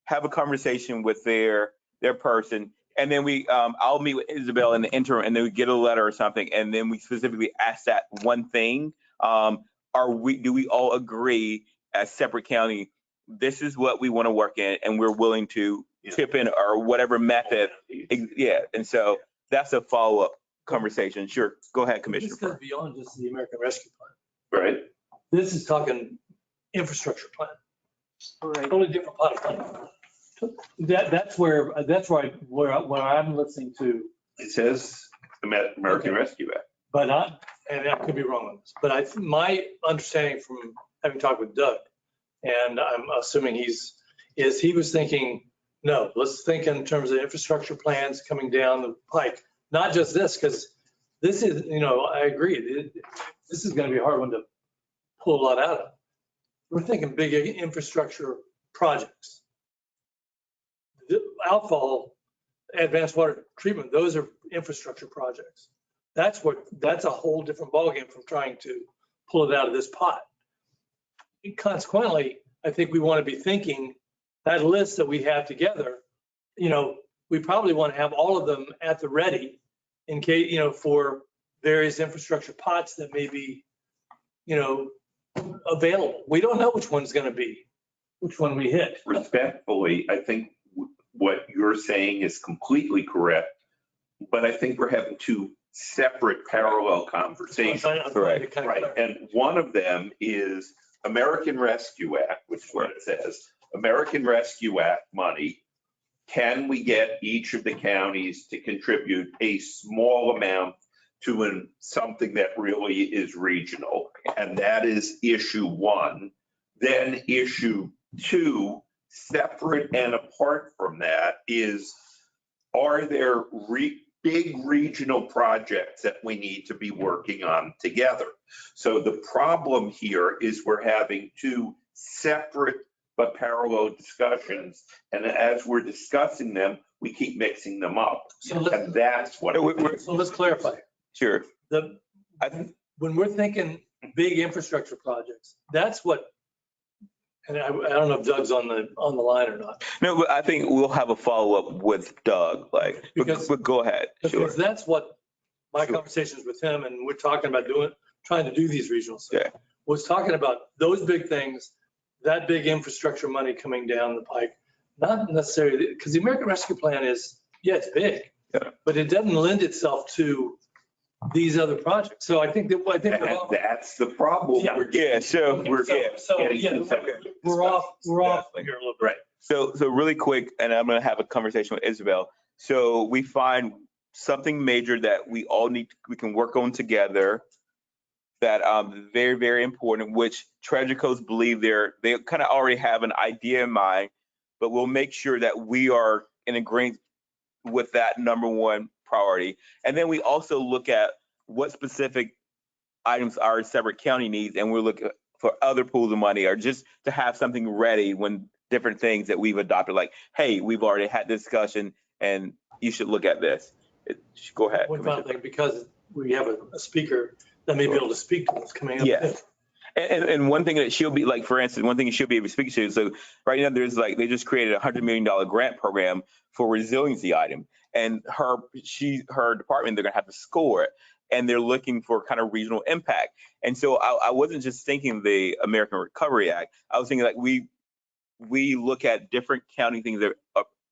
D: have a conversation with their person, and then I'll meet with Isabel in the interim, and then we get a letter or something, and then we specifically ask that one thing. Do we all agree as separate county, this is what we want to work in, and we're willing to chip in or whatever method? Yeah. And so that's a follow-up conversation. Sure. Go ahead, Commissioner.
K: This goes beyond just the American Rescue Plan.
H: Right.
K: This is talking infrastructure plan.
B: Right.
K: Totally different pot of money. That's where I'm listening to,
H: It says American Rescue Act.
K: but and I could be wrong on this, but my understanding from having talked with Doug, and I'm assuming he was thinking, no, let's think in terms of infrastructure plans coming down the pike. Not just this, because this is, I agree, this is going to be a hard one to pull a lot out of. We're thinking big infrastructure projects. The outfall, advanced water treatment, those are infrastructure projects. That's a whole different ballgame from trying to pull it out of this pot. And consequently, I think we want to be thinking that list that we have together, we probably want to have all of them at the ready in case, for various infrastructure pots that may be, available. We don't know which one's going to be, which one we hit.
H: Respectfully, I think what you're saying is completely correct, but I think we're having two separate parallel conversations.
D: Right.
H: Right. And one of them is American Rescue Act, which is what it says. American Rescue Act money. Can we get each of the counties to contribute a small amount to something that really is regional? And that is issue one. Then issue two, separate and apart from that, is are there big regional projects that we need to be working on together? So the problem here is we're having two separate but parallel discussions. And as we're discussing them, we keep mixing them up. And that's what.
K: So let's clarify.
D: Sure.
K: When we're thinking big infrastructure projects, that's what, and I don't know if Doug's on the line or not.
D: No, but I think we'll have a follow-up with Doug, but go ahead. Sure.
K: Because that's what my conversations with him, and we're talking about trying to do these regional stuff.
D: Yeah.
K: Was talking about those big things, that big infrastructure money coming down the pike, not necessarily, because the American Rescue Plan is, it's big, but it doesn't lend itself to these other projects. So I think
H: that's the problem.
K: We're off here a little bit.
D: Right. So really quick, and I'm going to have a conversation with Isabel. So we find something major that we can work on together that very, very important, which treasure codes believe they kind of already have an idea in mind, but we'll make sure that we are in agreement with that number one priority. And then we also look at what specific items our separate county needs, and we're looking for other pools of money, or just to have something ready when different things that we've adopted, like, hey, we've already had this discussion and you should look at this. Go ahead.
K: One final thing, because we have a speaker that may be able to speak to what's coming up.
D: Yeah. And one thing that she'll be like, for instance, one thing she'll be able to speak to. So right now there's they just created a $100 million grant program for resiliency item. and her department, they're gonna have to score it. And they're looking for kind of regional impact. And so I wasn't just thinking the American Recovery Act. I was thinking like we look at different county things that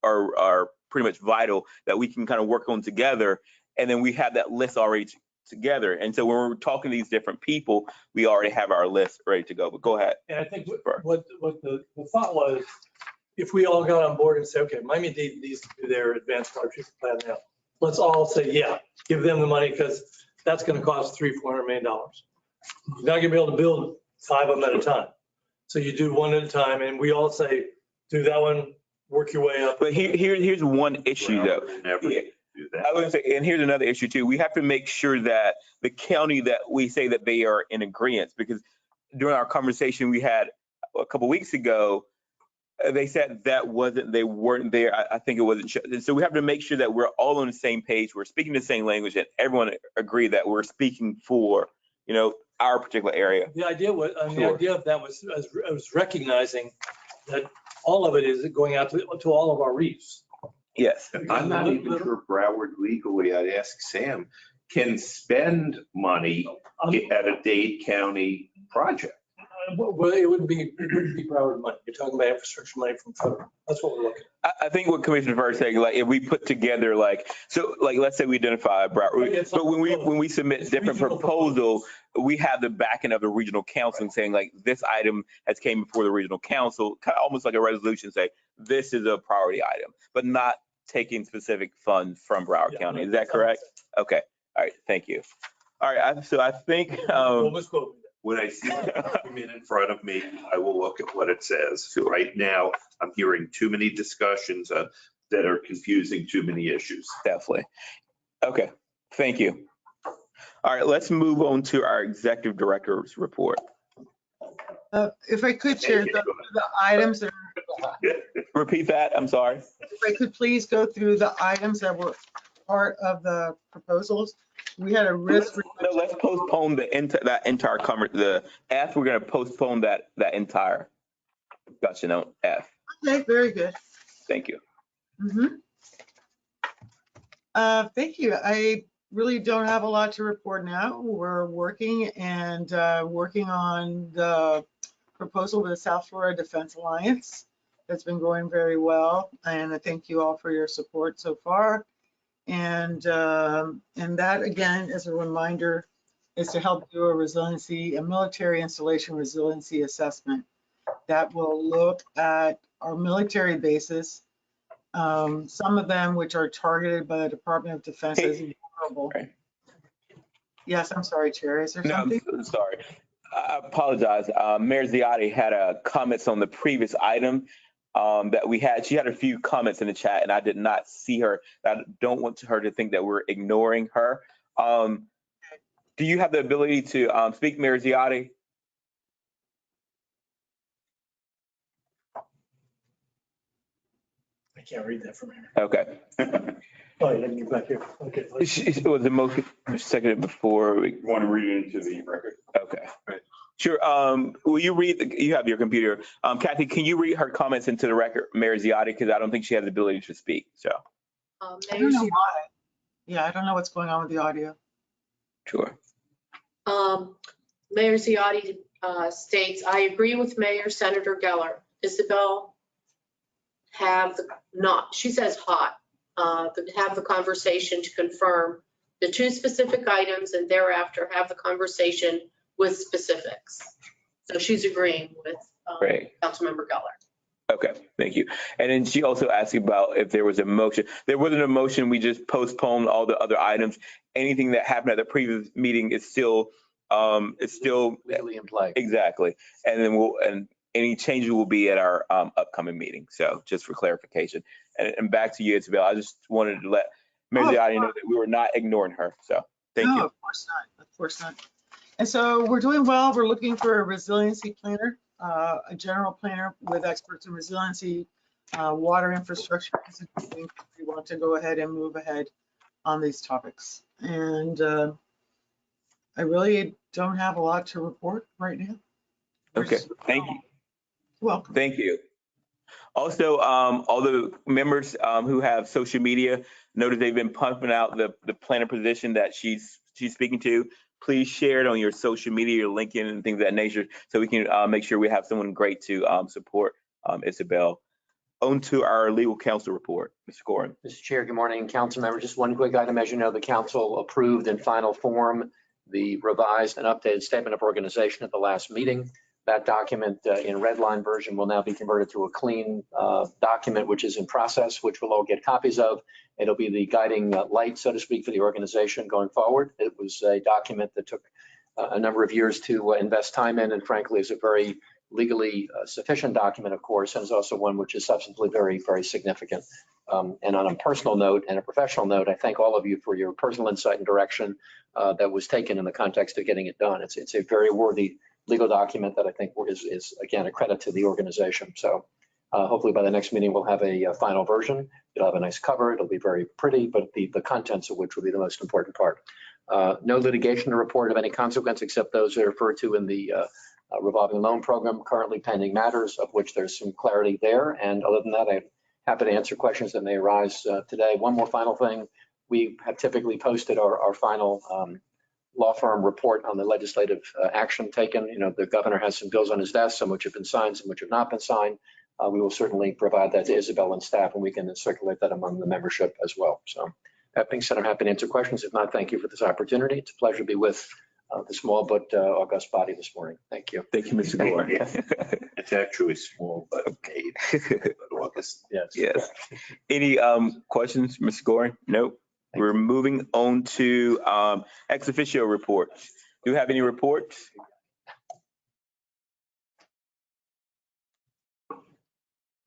D: are pretty much vital that we can kind of work on together. And then we have that list already together. And so when we're talking to these different people, we already have our list ready to go. But go ahead.
K: And I think what the thought was, if we all got on board and say, okay, Miami-Dade needs to do their advanced water treatment plan now. Let's all say, yeah, give them the money because that's going to cost $300-400 million. You're not going to be able to build 5 of them at a time. So you do one at a time, and we all say, do that one, work your way up.
D: But here's one issue though.
H: Never
D: Yeah.
H: do that.
D: I was gonna say, and here's another issue too. We have to make sure that the county that we say that they are in agreement, because during our conversation we had a couple weeks ago, they said they weren't there. I think it wasn't. And so we have to make sure that we're all on the same page. We're speaking the same language, and everyone agree that we're speaking for, our particular area.
K: The idea was,
D: Sure.
K: the idea of that was recognizing that all of it is going out to all of our reefs.
D: Yes.
H: I'm not even sure Broward legally, I'd ask Sam, can spend money at a Dade County project.
K: Well, it wouldn't be Broward money. You're talking about infrastructure money from federal. That's what we're looking at.
D: I think what Commissioner first saying, like if we put together let's say we identify Broward, but when we submit different proposal, we have the backing of the regional council saying like this item has came before the regional council, kind of almost like a resolution say this is a priority item, but not taking specific funds from Broward County. Is that correct? Okay. All right. Thank you. All right. So I think
K: Almost quote me.
H: When I see the document in front of me, I will look at what it says. Right now, I'm hearing too many discussions that are confusing too many issues.
D: definitely. Okay. Thank you. All right. Let's move on to our executive director's report.
B: If I could, Chair, the items that
D: Repeat that. I'm sorry.
B: if I could please go through the items that were part of the proposals. We had a risk.
D: No, let's postpone that entire the F. We're going to postpone that entire discussion on F.
B: Okay, very good.
D: Thank you.
B: Thank you. I really don't have a lot to report now. We're working on the proposal to the South Florida Defense Alliance. That's been going very well, and I thank you all for your support so far. And that, again, as a reminder, is to help do a military installation resiliency assessment that will look at our military bases, some of them which are targeted by the Department of Defense as vulnerable.
D: Right.
B: Yes, I'm sorry, Chair. Is there something?
D: I'm sorry. I apologize. Mayor Ziotti had comments on the previous item that we had. She had a few comments in the chat and I did not see her. I don't want her to think that we're ignoring her. Do you have the ability to speak, Mayor Ziotti?
K: I can't read that from here.
D: Okay.
K: Oh, yeah, you're back here. Okay.
D: It was a motion seconded before.
E: You want to read it into the record?
D: Okay. Sure. Will you read, you have your computer. Kathy, can you read her comments into the record, Mayor Ziotti? Because I don't think she has the ability to speak, so.
B: I don't know why. Yeah, I don't know what's going on with the audio.
D: Sure.
F: Mayor Ziotti states, I agree with Mayor Senator Geller. Isabel she says have the conversation to confirm the 2 specific items and thereafter have the conversation with specifics. So she's agreeing with
D: Great.
F: Councilmember Geller.
D: Okay, thank you. And then she also asked about if there was a motion. There wasn't a motion. We just postponed all the other items. Anything that happened at the previous meeting is still
I: Legally in play.
D: exactly. And then any changes will be at our upcoming meeting. So just for clarification. And back to you, Isabel. I just wanted to let Mayor Ziotti know that we were not ignoring her. So thank you.
B: Of course not. Of course not. And so we're doing well. We're looking for a resiliency planner, a general planner with experts in resiliency, water infrastructure. We want to go ahead and move ahead on these topics. And I really don't have a lot to report right now.
D: Okay, thank you.
B: Welcome.
D: Thank you. Also, all the members who have social media know that they've been pumping out the planner position that she's speaking to. Please share it on your social media, your LinkedIn and things of that nature, so we can make sure we have someone great to support Isabel. On to our legal counsel report, Mr. Gorin.
I: Mr. Chair, good morning, council members. Just one quick item. As you know, the council approved in final form the revised and updated statement of organization at the last meeting. That document in red line version will now be converted to a clean document, which is in process, which we'll all get copies of. It'll be the guiding light, so to speak, for the organization going forward. It was a document that took a number of years to invest time in, and frankly is a very legally sufficient document, of course, and is also one which is substantively very, very significant. And on a personal note and a professional note, I thank all of you for your personal insight and direction that was taken in the context of getting it done. It's a very worthy legal document that I think is again, a credit to the organization. So hopefully by the next meeting, we'll have a final version. It'll have a nice cover. It'll be very pretty, but the contents of which will be the most important part. No litigation to report of any consequence except those that are referred to in the revolving loan program, currently pending matters of which there's some clarity there. And other than that, I'm happy to answer questions that may arise today. One more final thing. We have typically posted our final law firm report on the legislative action taken. You know, the governor has some bills on his desk, some which have been signed, some which have not been signed. We will certainly provide that to Isabel and staff, and we can circulate that among the membership as well. So that being said, I'm happy to answer questions. If not, thank you for this opportunity. It's a pleasure to be with the small but august body this morning. Thank you.
D: Thank you, Mr. Gore.
H: It's actually small, but okay. August.
D: Yes. Any questions, Mr. Gore? Nope. We're moving on to ex officio reports. Do you have any reports?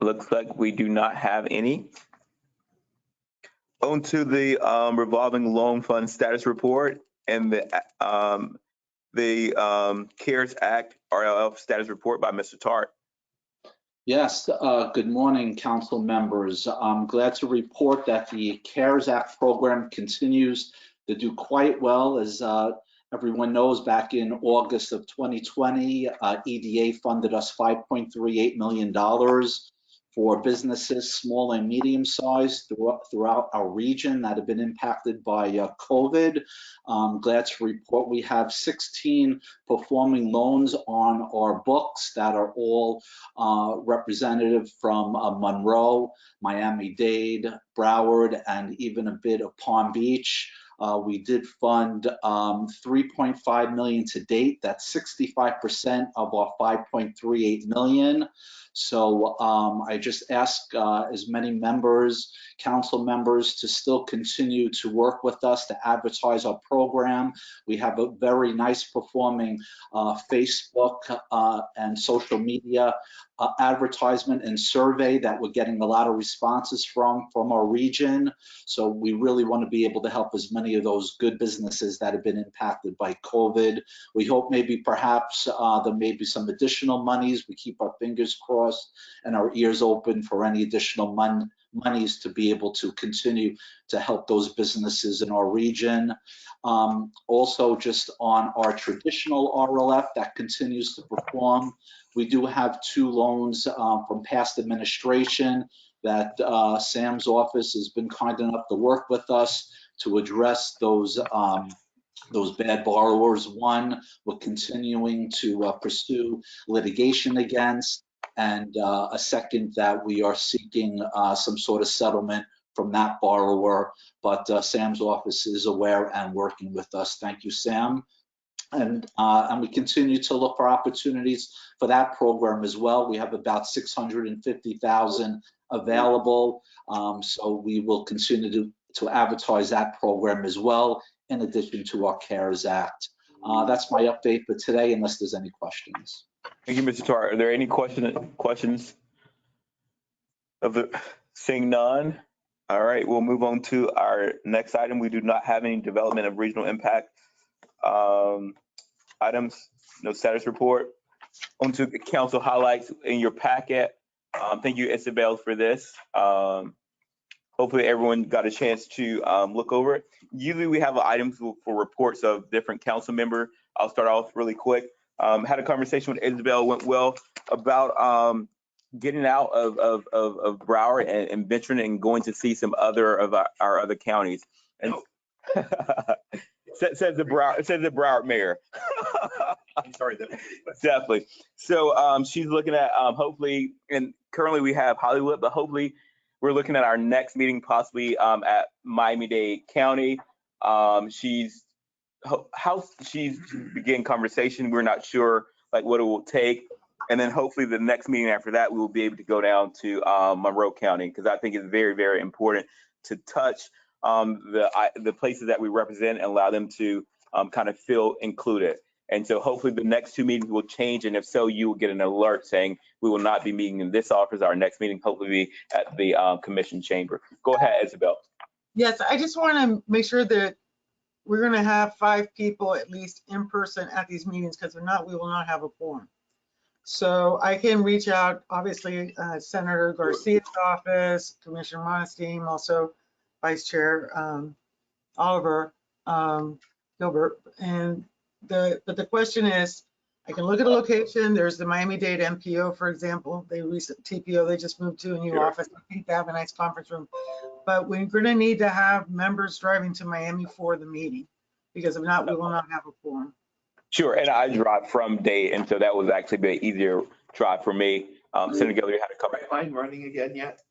D: Looks like we do not have any. On to the revolving loan fund status report and the CARES Act RLF status report by Mr. Tart.
L: Yes, good morning, council members. I'm glad to report that the CARES Act program continues to do quite well. As everyone knows, back in August of 2020, EDA funded us $5.38 million for businesses, small and medium sized, throughout our region that have been impacted by COVID. I'm glad to report we have 16 performing loans on our books that are all representative from Monroe, Miami-Dade, Broward, and even a bit of Palm Beach. We did fund $3.5 million to date. That's 65% of our $5.38 million. So I just ask as many members, council members, to still continue to work with us to advertise our program. We have a very nice performing Facebook and social media advertisement and survey that we're getting a lot of responses from our region. So we really want to be able to help as many of those good businesses that have been impacted by COVID. We hope maybe perhaps there may be some additional monies. We keep our fingers crossed and our ears open for any additional monies to be able to continue to help those businesses in our region. Also, just on our traditional RLF that continues to perform, we do have 2 loans from past administration that Sam's office has been kind enough to work with us to address those bad borrowers. One, we're continuing to pursue litigation against, and a second that we are seeking some sort of settlement from that borrower, but Sam's office is aware and working with us. Thank you, Sam. And we continue to look for opportunities for that program as well. We have about $650,000 available, so we will continue to advertise that program as well, in addition to our CARES Act. That's my update for today, unless there's any questions.
D: Thank you, Mr. Tart. Are there any questions? Seeing none. All right, we'll move on to our next item. We do not have any development of regional impact items, no status report. On to the council highlights in your packet. Thank you, Isabel, for this. Hopefully everyone got a chance to look over it. Usually we have items for reports of different council member. I'll start off really quick. Had a conversation with Isabel, went well, about getting out of Broward and venturing and going to see some other of our other counties. And says the Broward mayor.
E: I'm sorry.
D: Definitely. So she's looking at hopefully, and currently we have Hollywood, but hopefully we're looking at our next meeting possibly at Miami-Dade County. She's beginning conversation. We're not sure like what it will take. And then hopefully the next meeting after that, we will be able to go down to Monroe County, because I think it's very, very important to touch the places that we represent and allow them to kind of feel included. And so hopefully the next two meetings will change. And if so, you will get an alert saying we will not be meeting in this office. Our next meeting hopefully be at the commission chamber. Go ahead, Isabel.
B: Yes, I just want to make sure that we're going to have 5 people at least in person at these meetings, because if not, we will not have a quorum. So I can reach out, obviously, Senator Garcia's office, Commissioner Monestein, also Vice Chair Oliver Gilbert. But the question is, I can look at a location. There's the Miami-Dade MPO, for example. TPO, they just moved to a new office. I think they have a nice conference room. But we're going to need to have members driving to Miami for the meeting, because if not, we will not have a quorum.
D: Sure, and I drive from Dade, and so that was actually the easier drive for me. Senator Gilbert had to come.
E: Line running again yet?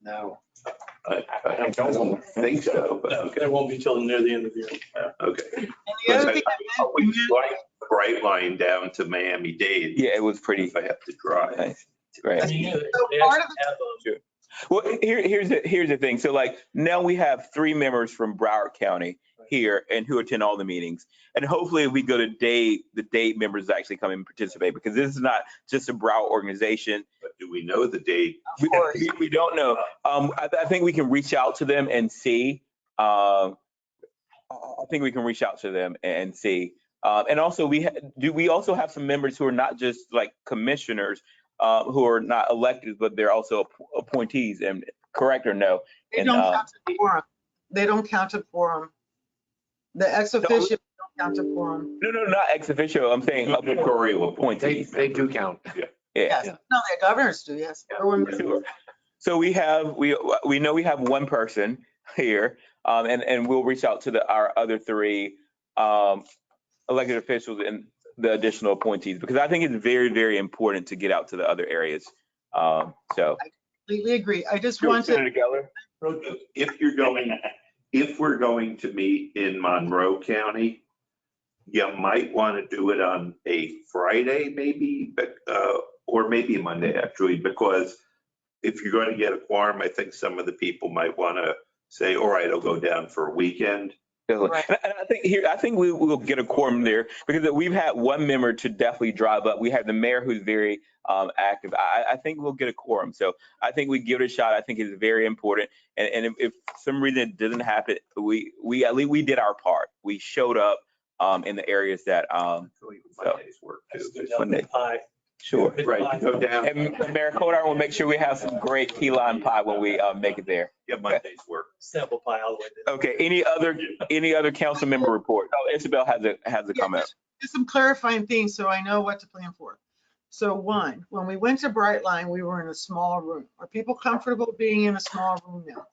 H: No. I don't think so, but okay.
K: It won't be till near the end of the year.
E: Okay.
B: And the other thing
E: We like the Brightline down to Miami-Dade.
D: Yeah, it was pretty.
E: If I have to drive.
D: Nice. Right.
K: I mean,
B: So
K: they
B: part
K: actually
B: of
K: have,
D: Well, here's the thing. So like now we have 3 members from Broward County here and who attend all the meetings. And hopefully if we go to Dade, the Dade members actually come and participate, because this is not just a Broward organization.
E: But do we know the date?
D: We don't know. I think we can reach out to them and see. I think we can reach out to them and see. And also we also have some members who are not just like commissioners, who are not elected, but they're also appointees. And correct or no?
B: they
D: And,
B: don't count to quorum. They don't count to quorum. The ex officio don't count to quorum.
D: No, not ex officio. I'm saying
E: Gubernatorial
D: appointees.
I: They do count.
D: Yeah.
B: Yes. No, the governors do, yes.
D: Sure. So we know we have one person here, and we'll reach out to our other 3 elected officials and the additional appointees, because I think it's very, very important to get out to the other areas. So.
B: I completely agree. I just
D: Sure,
B: want to,
D: Senator Geller.
E: If we're going to meet in Monroe County, you might want to do it on a Friday maybe, but, or maybe a Monday actually, because if you're going to get a quorum, I think some of the people might want to say, all right, I'll go down for a weekend.
B: Right.
D: And I think we will get a quorum there, because we've had one member to definitely drive up. We have the mayor who's very active. I think we'll get a quorum. So I think we give it a shot. I think it's very important. And if for some reason it doesn't happen, we at least we did our part. We showed up in the areas that
E: Monday's work too.
D: Monday.
K: pie.
D: Sure.
E: Right, go down.
D: And Mayor Kodar will make sure we have some great key lime pie when we make it there.
E: Yeah, Monday's work.
K: Sample pie all the way there.
D: Okay. Any other council member report? Oh, Isabel has a comment.
B: just some clarifying things so I know what to plan for. So 1, when we went to Brightline, we were in a small room. Are people comfortable being in a small room now?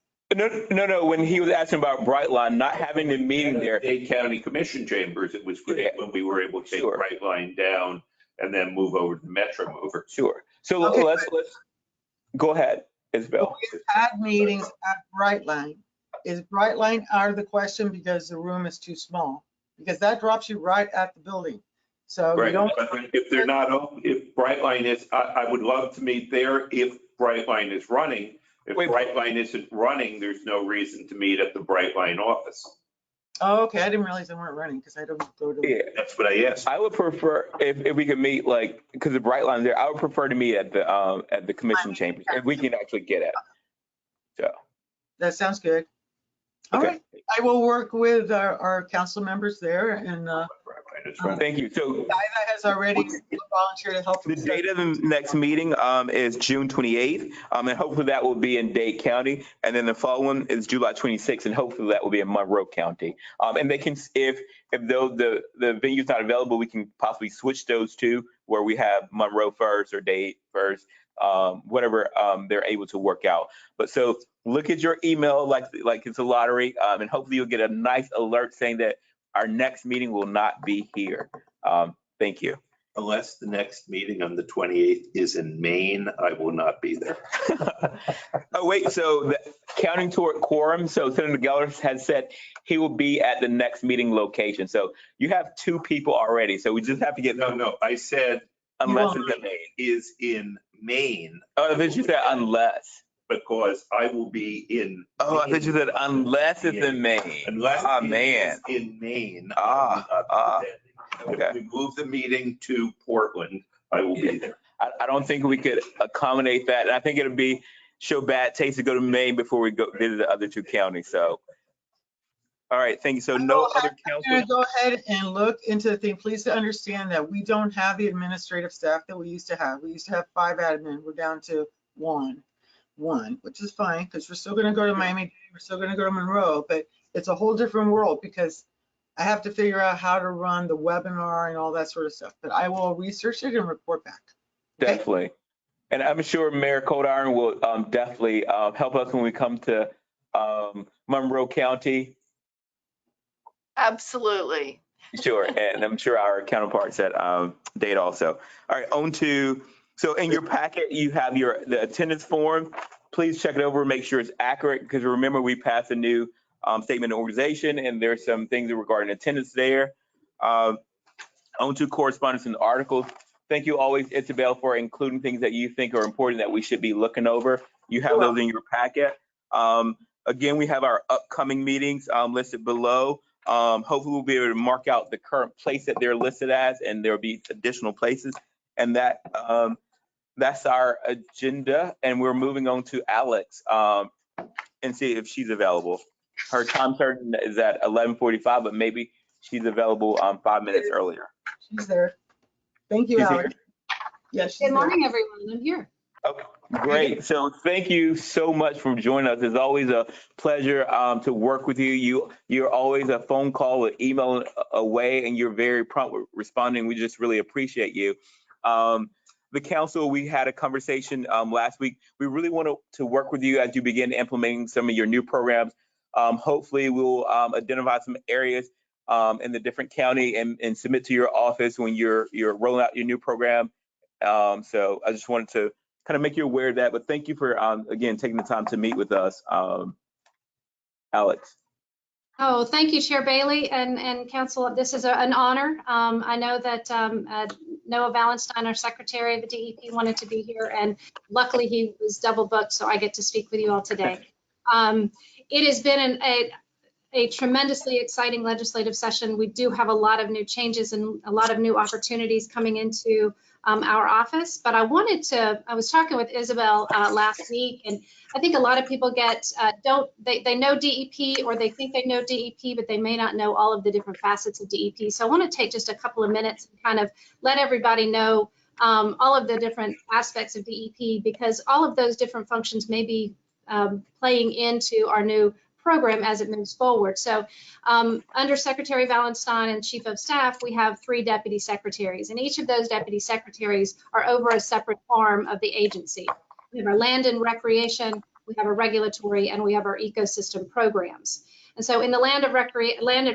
D: No. When he was asking about Brightline, not having the meeting there.
E: Dade County Commission Chambers, it was great when we were able to take
D: Sure.
E: Brightline down and then move over to the Metro Mover.
D: Sure. So
B: Okay,
D: let's go ahead, Isabel.
B: We've had meetings at Brightline. Is Brightline out of the question because the room is too small? Because that drops you right at the building. So you
E: Right,
B: don't.
E: but if they're not, if Brightline is, I would love to meet there if Brightline is running. If
D: Wait.
E: Brightline isn't running, there's no reason to meet at the Brightline office.
B: Oh, okay. I didn't realize they weren't running because I don't go to.
D: Yeah.
E: That's what I asked.
D: I would prefer if we could meet, like, because the Brightline's there, I would prefer to meet at the commission chambers if we can actually get at. So.
B: That sounds good. All
D: Okay.
B: right. I will work with our council members there, and
E: Brightline is running.
D: Thank you. So
B: Dinah has already volunteered to help.
D: the date of the next meeting is June 28th, and hopefully that will be in Dade County. And then the following is July 26th, and hopefully that will be in Monroe County. And they can, if though the venue's not available, we can possibly switch those two, where we have Monroe first or Dade first. whatever they're able to work out. But so look at your email like it's a lottery, and hopefully you'll get a nice alert saying that our next meeting will not be here. Thank you.
H: Unless the next meeting on the 28th is in Maine, I will not be there.
D: Oh, wait, so the, counting toward quorum, so Senator Geller has said he will be at the next meeting location. So you have 2 people already, so we just have to get.
H: No, I said
D: Unless it's in Maine.
H: is in Maine.
D: Oh, I thought you said unless.
H: Because I will be in.
D: Oh, I thought you said unless it's
H: Yeah.
D: in Maine.
H: Unless
D: Ah,
H: it
D: man.
H: is in Maine.
D: Okay.
H: If we move the meeting to Portland, I will be there.
D: I don't think we could accommodate that. And I think it'd be show bad taste to go to Maine before we go visit the other 2 counties. So, all right, thank you. So no other
B: I'm gonna
D: council.
B: go ahead and look into the thing. Please understand that we don't have the administrative staff that we used to have. We used to have 5 admin. We're down to one, which is fine because we're still gonna go to Miami. We're still gonna go to Monroe, but it's a whole different world because I have to figure out how to run the webinar and all that sort of stuff. But I will research it and report back. Okay?
D: Definitely. And I'm sure Mayor Cold Iron will definitely help us when we come to Monroe County.
C: Absolutely.
D: Sure. And I'm sure our counterparts at Dade also. All right, on to, so in your packet, you have the attendance form. Please check it over, make sure it's accurate, because remember, we passed a new statement of organization, and there's some things regarding attendance there. On to correspondence and articles. Thank you always, Isabel, for including things that you think are important that we should be looking over. You have those in your packet. Again, we have our upcoming meetings listed below. Hopefully we'll be able to mark out the current place that they're listed as, and there'll be additional places. And that's our agenda. And we're moving on to Alex and see if she's available. Her time certain is at 11:45, but maybe she's available 5 minutes earlier.
B: She's there. Thank you,
D: She's
B: Alex.
D: here?
B: Yes.
M: Good morning, everyone. I'm here.
D: Okay, great. So thank you so much for joining us. It's always a pleasure to work with you. You're always a phone call or email away, and you're very prompt with responding. We just really appreciate you. The council, we had a conversation last week. We really want to work with you as you begin implementing some of your new programs. Hopefully we'll identify some areas in the different county and submit to your office when you're rolling out your new program. So I just wanted to kind of make you aware of that, but thank you for, again, taking the time to meet with us, Alex.
M: Oh, thank you, Chair Bailey and Council. This is an honor. I know that Noah Valenstein, our Secretary of the DEP, wanted to be here, and luckily he was double booked, so I get to speak with you all today. It has been a tremendously exciting legislative session. We do have a lot of new changes and a lot of new opportunities coming into our office, but I was talking with Isabel last week, and I think a lot of people they know DEP, or they think they know DEP, but they may not know all of the different facets of DEP. So I want to take just a couple of minutes and kind of let everybody know all of the different aspects of DEP, because all of those different functions may be playing into our new program as it moves forward. So under Secretary Valenstein and Chief of Staff, we have 3 deputy secretaries, and each of those deputy secretaries are over a separate arm of the agency. We have our land and recreation, we have our regulatory, and we have our ecosystem programs. And so in the land and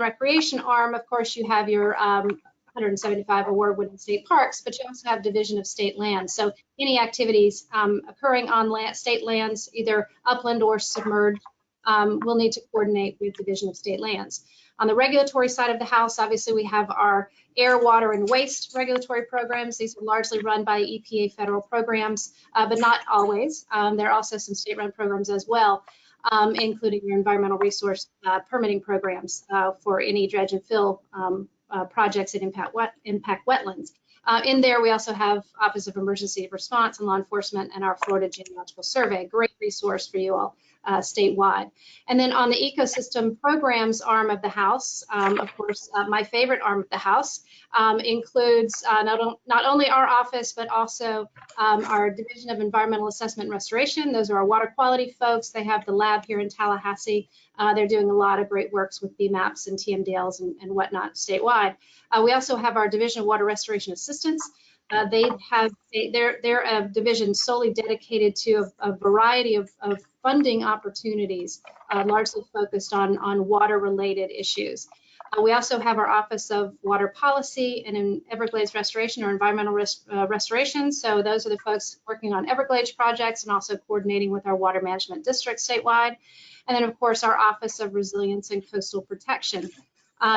M: recreation arm, of course, you have your 175 award-winning state parks, but you also have Division of State Lands. So any activities occurring on state lands, either upland or submerged, we'll need to coordinate with Division of State Lands. On the regulatory side of the house, obviously we have our air, water, and waste regulatory programs. These are largely run by EPA federal programs, but not always. There are also some state-run programs as well, including your environmental resource permitting programs for any dredge and fill projects that impact wetlands. In there, we also have Office of Emergency Response and Law Enforcement and our Florida Geological Survey, great resource for you all statewide. And then on the ecosystem programs arm of the house, of course, my favorite arm of the house includes not only our office, but also our Division of Environmental Assessment and Restoration. Those are our water quality folks. They have the lab here in Tallahassee. They're doing a lot of great works with BMAPs and TMDLs and whatnot statewide. We also have our Division of Water Restoration Assistance. They're a division solely dedicated to a variety of funding opportunities, largely focused on water-related issues. We also have our Office of Water Policy and in Everglades Restoration or Environmental Restoration. So those are the folks working on Everglades projects and also coordinating with our water management districts statewide. And then, of course, our Office of Resilience and Coastal Protection.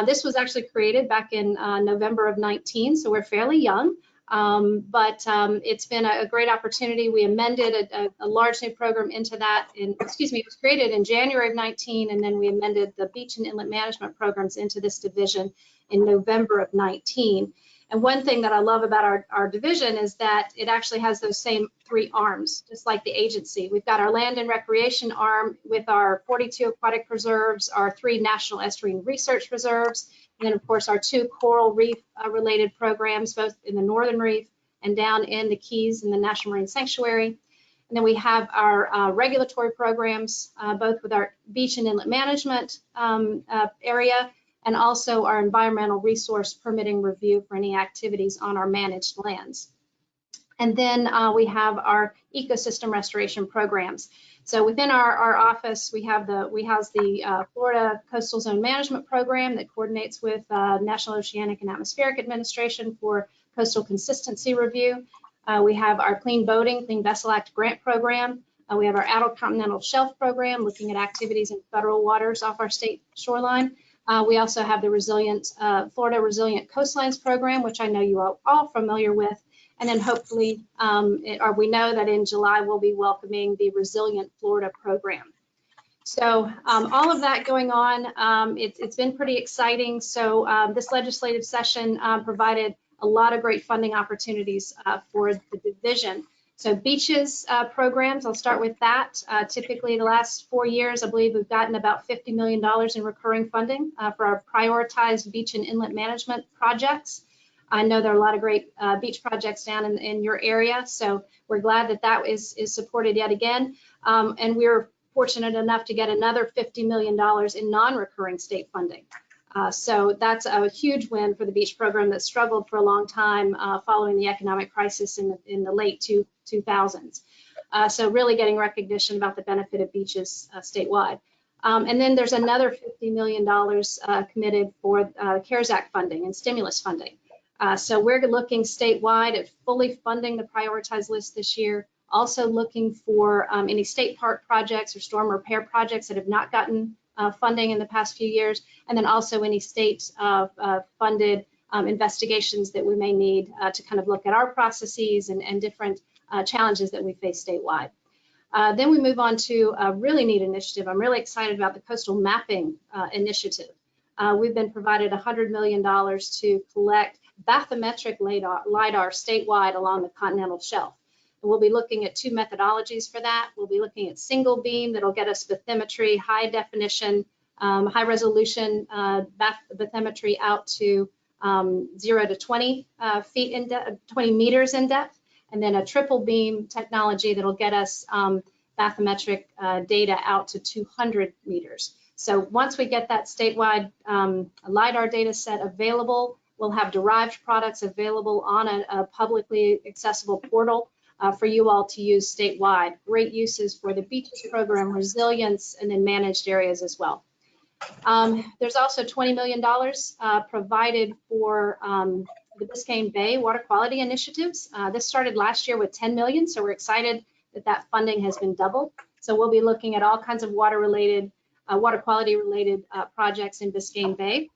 M: This was actually created back in November of 19, so we're fairly young. But it's been a great opportunity. We amended a large new program into that. It was created in January of 19, and then we amended the beach and inlet management programs into this division in November of 19. And one thing that I love about our division is that it actually has those same 3 arms, just like the agency. We've got our land and recreation arm with our 42 aquatic reserves, our 3 national estuarine research reserves, and then, of course, our 2 coral reef related programs, both in the Northern Reef and down in the Keys in the National Marine Sanctuary. And then we have our regulatory programs, both with our beach and inlet management area, and also our environmental resource permitting review for any activities on our managed lands. And then we have our ecosystem restoration programs. So within our office, we house the Florida Coastal Zone Management Program that coordinates with National Oceanic and Atmospheric Administration for coastal consistency review. We have our Clean Boating, Clean Vessel Act grant program. We have our Outer Continental Shelf program looking at activities in federal waters off our state shoreline. We also have the Florida Resilient Coastlines program, which I know you are all familiar with. And then hopefully, we know that in July, we'll be welcoming the Resilient Florida program. So all of that going on, it's been pretty exciting. So this legislative session provided a lot of great funding opportunities for the division. So beaches programs, I'll start with that. Typically the last 4 years, I believe we've gotten about $50 million in recurring funding for our prioritized beach and inlet management projects. I know there are a lot of great beach projects down in your area, so we're glad that that is supported yet again. And we're fortunate enough to get another $50 million in non-recurring state funding. So that's a huge win for the beach program that struggled for a long time following the economic crisis in the late 2000s. So really getting recognition about the benefit of beaches statewide. And then there's another $50 million committed for CARES Act funding and stimulus funding. So we're looking statewide at fully funding the prioritized list this year, also looking for any state park projects or storm repair projects that have not gotten funding in the past few years, and then also any state funded investigations that we may need to kind of look at our processes and different challenges that we face statewide. Then we move on to a really neat initiative. I'm really excited about the Coastal Mapping Initiative. We've been provided $100 million to collect bathymetric LIDAR statewide along the continental shelf. And we'll be looking at 2 methodologies for that. We'll be looking at single beam that'll get us bathymetry, high definition, high resolution bathymetry out to 0 to 20 feet in depth, 20 meters in depth, and then a triple beam technology that'll get us bathymetric data out to 200 meters. So once we get that statewide LIDAR data set available, we'll have derived products available on a publicly accessible portal for you all to use statewide. Great uses for the beaches program, resilience, and then managed areas as well. There's also $20 million provided for the Biscayne Bay water quality initiatives. This started last year with 10 million, so we're excited that that funding has been doubled. So we'll be looking at all kinds of water quality related projects in Biscayne Bay.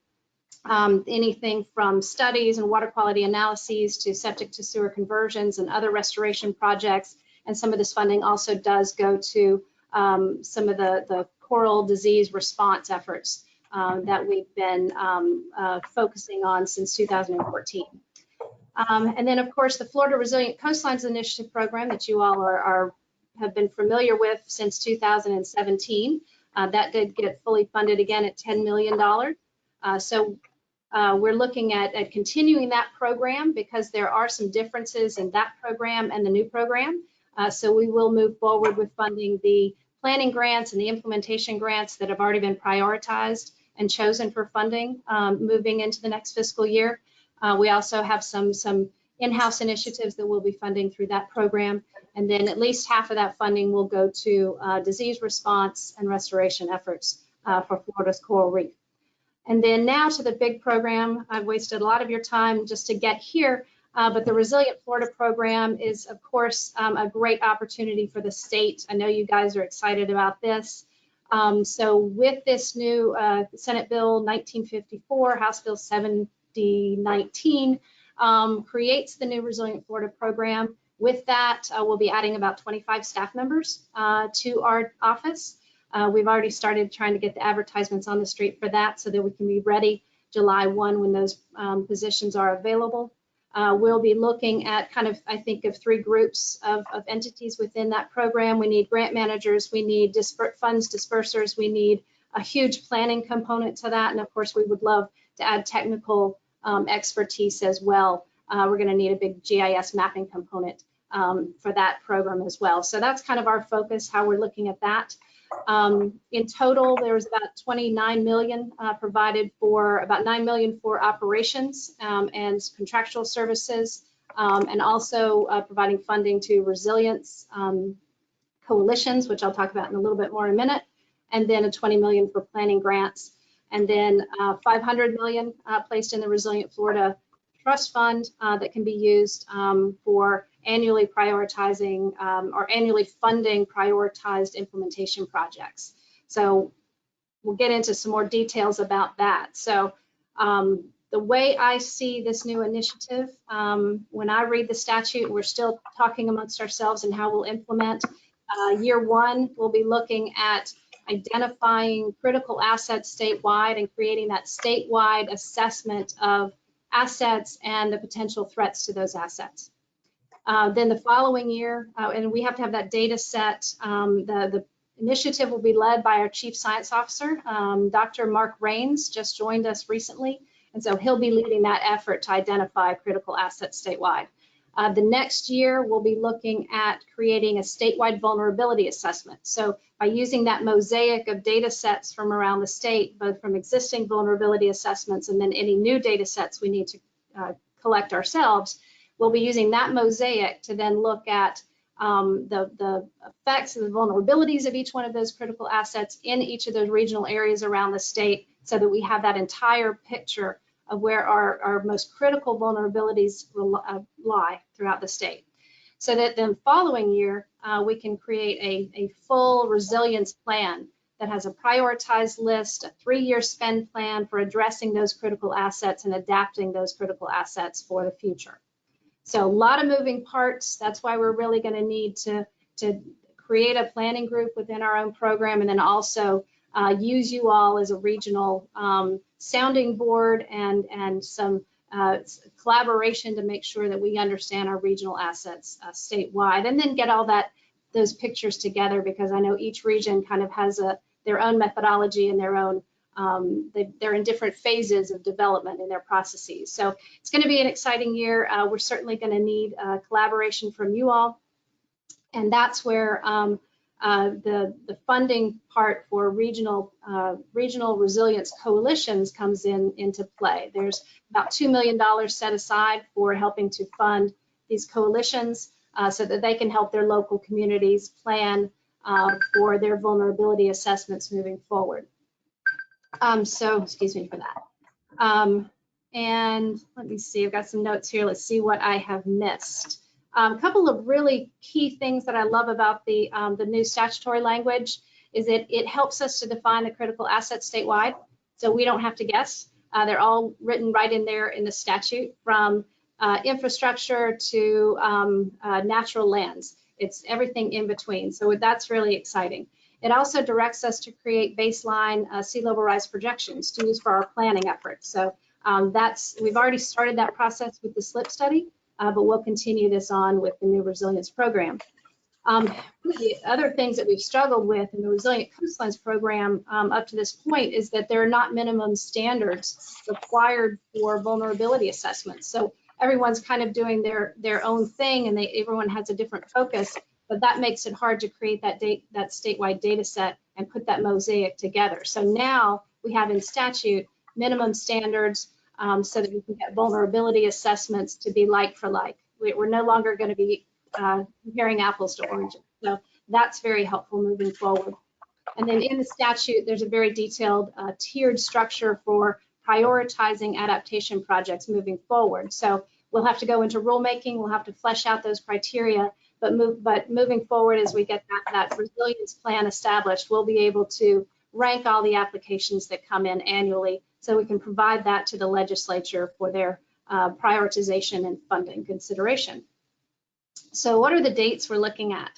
M: Anything from studies and water quality analyses to septic to sewer conversions and other restoration projects. And some of this funding also does go to some of the coral disease response efforts that we've been focusing on since 2014. And then, of course, the Florida Resilient Coastlines Initiative program that you all have been familiar with since 2017. That did get fully funded again at $10 million. So we're looking at continuing that program because there are some differences in that program and the new program. So we will move forward with funding the planning grants and the implementation grants that have already been prioritized and chosen for funding moving into the next fiscal year. We also have some in-house initiatives that we'll be funding through that program. And then at least half of that funding will go to disease response and restoration efforts for Florida's coral reef. And then now to the big program. I've wasted a lot of your time just to get here, but the Resilient Florida program is, of course, a great opportunity for the state. I know you guys are excited about this. So with this new Senate Bill 1954, House Bill 7019, creates the new Resilient Florida program. With that, we'll be adding about 25 staff members to our office. We've already started trying to get the advertisements on the street for that so that we can be ready July 1 when those positions are available. We'll be looking at kind of, I think, of three groups of entities within that program. We need grant managers, we need funds dispersers, we need a huge planning component to that. And of course, we would love to add technical expertise as well. We're going to need a big GIS mapping component for that program as well. So that's kind of our focus, how we're looking at that. In total, there was about 29 million provided for, about 9 million for operations and contractual services, and also providing funding to resilience coalitions, which I'll talk about in a little bit more in a minute, and then a 20 million for planning grants, and then 500 million placed in the Resilient Florida Trust Fund that can be used for annually prioritizing or annually funding prioritized implementation projects. So we'll get into some more details about that. So the way I see this new initiative, when I read the statute, we're still talking amongst ourselves and how we'll implement. Year one, we'll be looking at identifying critical assets statewide and creating that statewide assessment of assets and the potential threats to those assets. Then the following year, and we have to have that data set, the initiative will be led by our Chief Science Officer, Dr. Mark Rains, just joined us recently, and so he'll be leading that effort to identify critical assets statewide. The next year, we'll be looking at creating a statewide vulnerability assessment. So by using that mosaic of data sets from around the state, both from existing vulnerability assessments and then any new data sets we need to collect ourselves, we'll be using that mosaic to then look at the effects and the vulnerabilities of each one of those critical assets in each of those regional areas around the state so that we have that entire picture of where our most critical vulnerabilities lie throughout the state. So that then following year, we can create a full resilience plan that has a prioritized list, a 3-year spend plan for addressing those critical assets and adapting those critical assets for the future. So a lot of moving parts. That's why we're really going to need to create a planning group within our own program, and then also use you all as a regional sounding board and some collaboration to make sure that we understand our regional assets statewide, and then get all those pictures together, because I know each region kind of has their own methodology and their own they're in different phases of development in their processes. So it's going to be an exciting year. We're certainly going to need collaboration from you all, and that's where the funding part for regional resilience coalitions comes into play. There's about $2 million set aside for helping to fund these coalitions so that they can help their local communities plan for their vulnerability assessments moving forward. So excuse me for that. And let me see, I've got some notes here. Let's see what I have missed. A couple of really key things that I love about the new statutory language is that it helps us to define the critical assets statewide, so we don't have to guess. They're all written right in there in the statute, from infrastructure to natural lands. It's everything in between, so that's really exciting. It also directs us to create baseline sea level rise projections to use for our planning efforts. So we've already started that process with the SLIP study, but we'll continue this on with the new resilience program. One of the other things that we've struggled with in the Resilient Coastlines program up to this point is that there are not minimum standards required for vulnerability assessments. So everyone's kind of doing their own thing, and everyone has a different focus, but that makes it hard to create that statewide data set and put that mosaic together. So now we have in statute minimum standards so that we can get vulnerability assessments to be like for like. We're no longer going to be comparing apples to oranges. So that's very helpful moving forward. And then in the statute, there's a very detailed tiered structure for prioritizing adaptation projects moving forward. So we'll have to go into rulemaking, we'll have to flesh out those criteria, but moving forward as we get that resilience plan established, we'll be able to rank all the applications that come in annually so we can provide that to the legislature for their prioritization and funding consideration. So what are the dates we're looking at?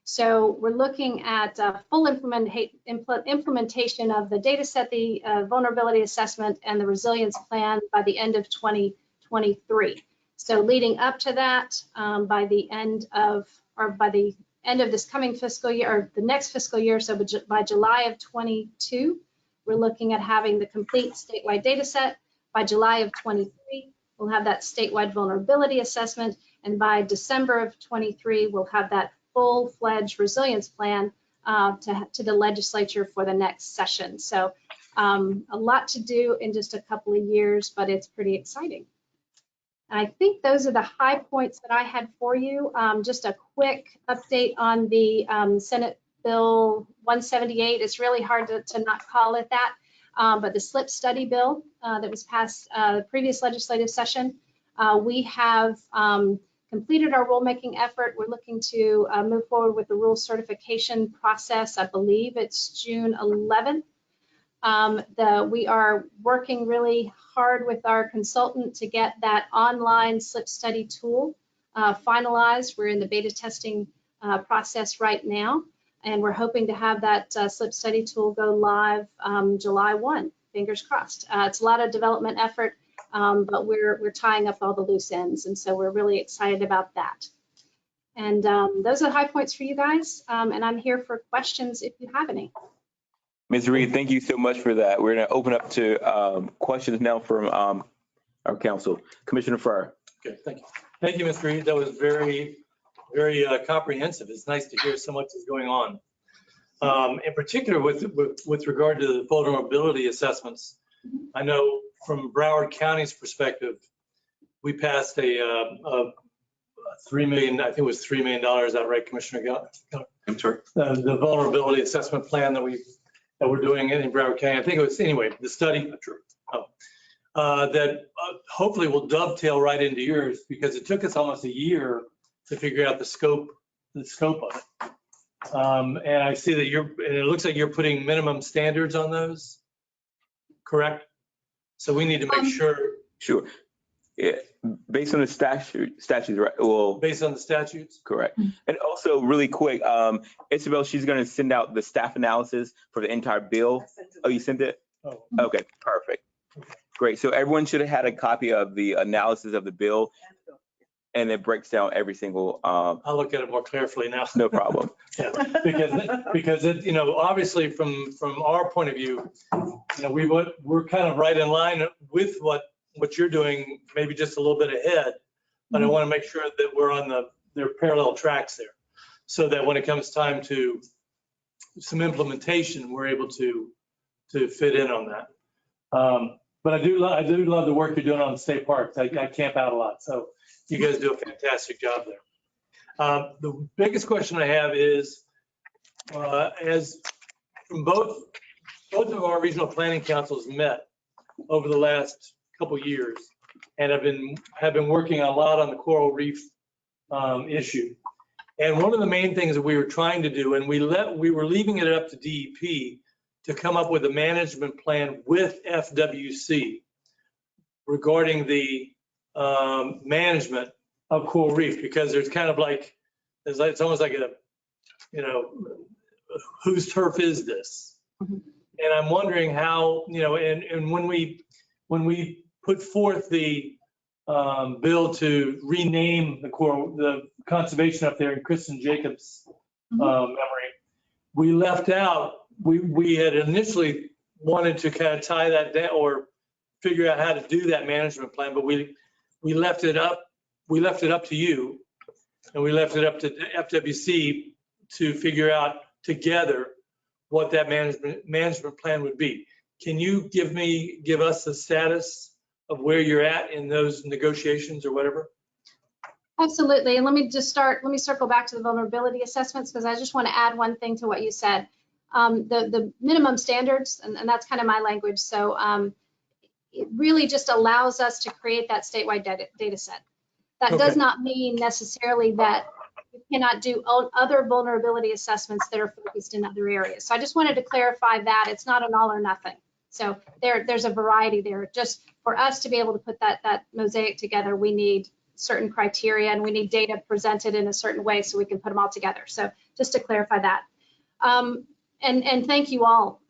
M: So we're looking at full implementation of the data set, the vulnerability assessment, and the resilience plan by the end of 2023. So leading up to that, by the end of this coming fiscal year, or the next fiscal year, so by July of 22, we're looking at having the complete statewide data set. By July of 23, we'll have that statewide vulnerability assessment, and by December of 23, we'll have that full-fledged resilience plan to the legislature for the next session. So a lot to do in just a couple of years, but it's pretty exciting. And I think those are the high points that I had for you. Just a quick update on the Senate Bill 178. It's really hard to not call it that, but the SLIP study bill that was passed the previous legislative session. We have completed our rulemaking effort. We're looking to move forward with the rule certification process. I believe it's June 11th. We are working really hard with our consultant to get that online SLIP study tool finalized. We're in the beta testing process right now, and we're hoping to have that SLIP study tool go live July 1, fingers crossed. It's a lot of development effort, but we're tying up all the loose ends, and so we're really excited about that. And those are the high points for you guys, and I'm here for questions if you have any.
D: Ms. Reed, thank you so much for that. We're going to open up to questions now from our council. Commissioner Farr.
K: Okay, thank you. Thank you, Ms. Reed. That was very, very comprehensive. It's nice to hear so much is going on. In particular, with regard to the vulnerability assessments, I know from Broward County's perspective, we passed a $3 million, I think it was $3 million, is that right, Commissioner Geller?
H: I'm sorry?
K: The vulnerability assessment plan that we're doing in Broward County. I think it was, anyway, the study that hopefully will dovetail right into yours, because it took us almost a year to figure out the scope of it. And I see that and it looks like you're putting minimum standards on those, correct? So we need to make sure.
D: Sure. Yeah, based on the statutes, right? Well,
K: based on the statutes?
D: Correct. And also really quick, Isabel, she's going to send out the staff analysis for the entire bill. Oh, you sent it?
K: Oh.
D: Okay, perfect. Great. So everyone should have had a copy of the analysis of the bill, and it breaks down every single.
K: I'll look at it more carefully now.
D: No problem.
K: Yeah, because it, obviously from our point of view, we're kind of right in line with what you're doing, maybe just a little bit ahead, but I want to make sure that we're on their parallel tracks there, so that when it comes time to some implementation, we're able to fit in on that. But I do love the work you're doing on state parks. I camp out a lot, so you guys do a fantastic job there. The biggest question I have is, as from both of our regional planning councils met over the last couple years, and have been working a lot on the coral reef issue. And one of the main things that we were trying to do, and we were leaving it up to DEP to come up with a management plan with FWC regarding the management of coral reef, because there's kind of like, it's almost like a, whose turf is this? And I'm wondering how, and when we put forth the bill to rename the conservation up there in Kristen Jacobs' memory, we left out, we had initially wanted to kind of tie that down or figure out how to do that management plan, but we left it up to you, and we left it up to FWC to figure out together what that management plan would be. Can you give us the status of where you're at in those negotiations or whatever?
M: Absolutely. And let me circle back to the vulnerability assessments, because I just want to add one thing to what you said. The minimum standards, and that's kind of my language. So it really just allows us to create that statewide data set. That does not mean necessarily that you cannot do other vulnerability assessments that are focused in other areas. So I just wanted to clarify that it's not an all or nothing. So there's a variety there. Just for us to be able to put that mosaic together, we need certain criteria and we need data presented in a certain way so we can put them all together. So just to clarify that. And thank you all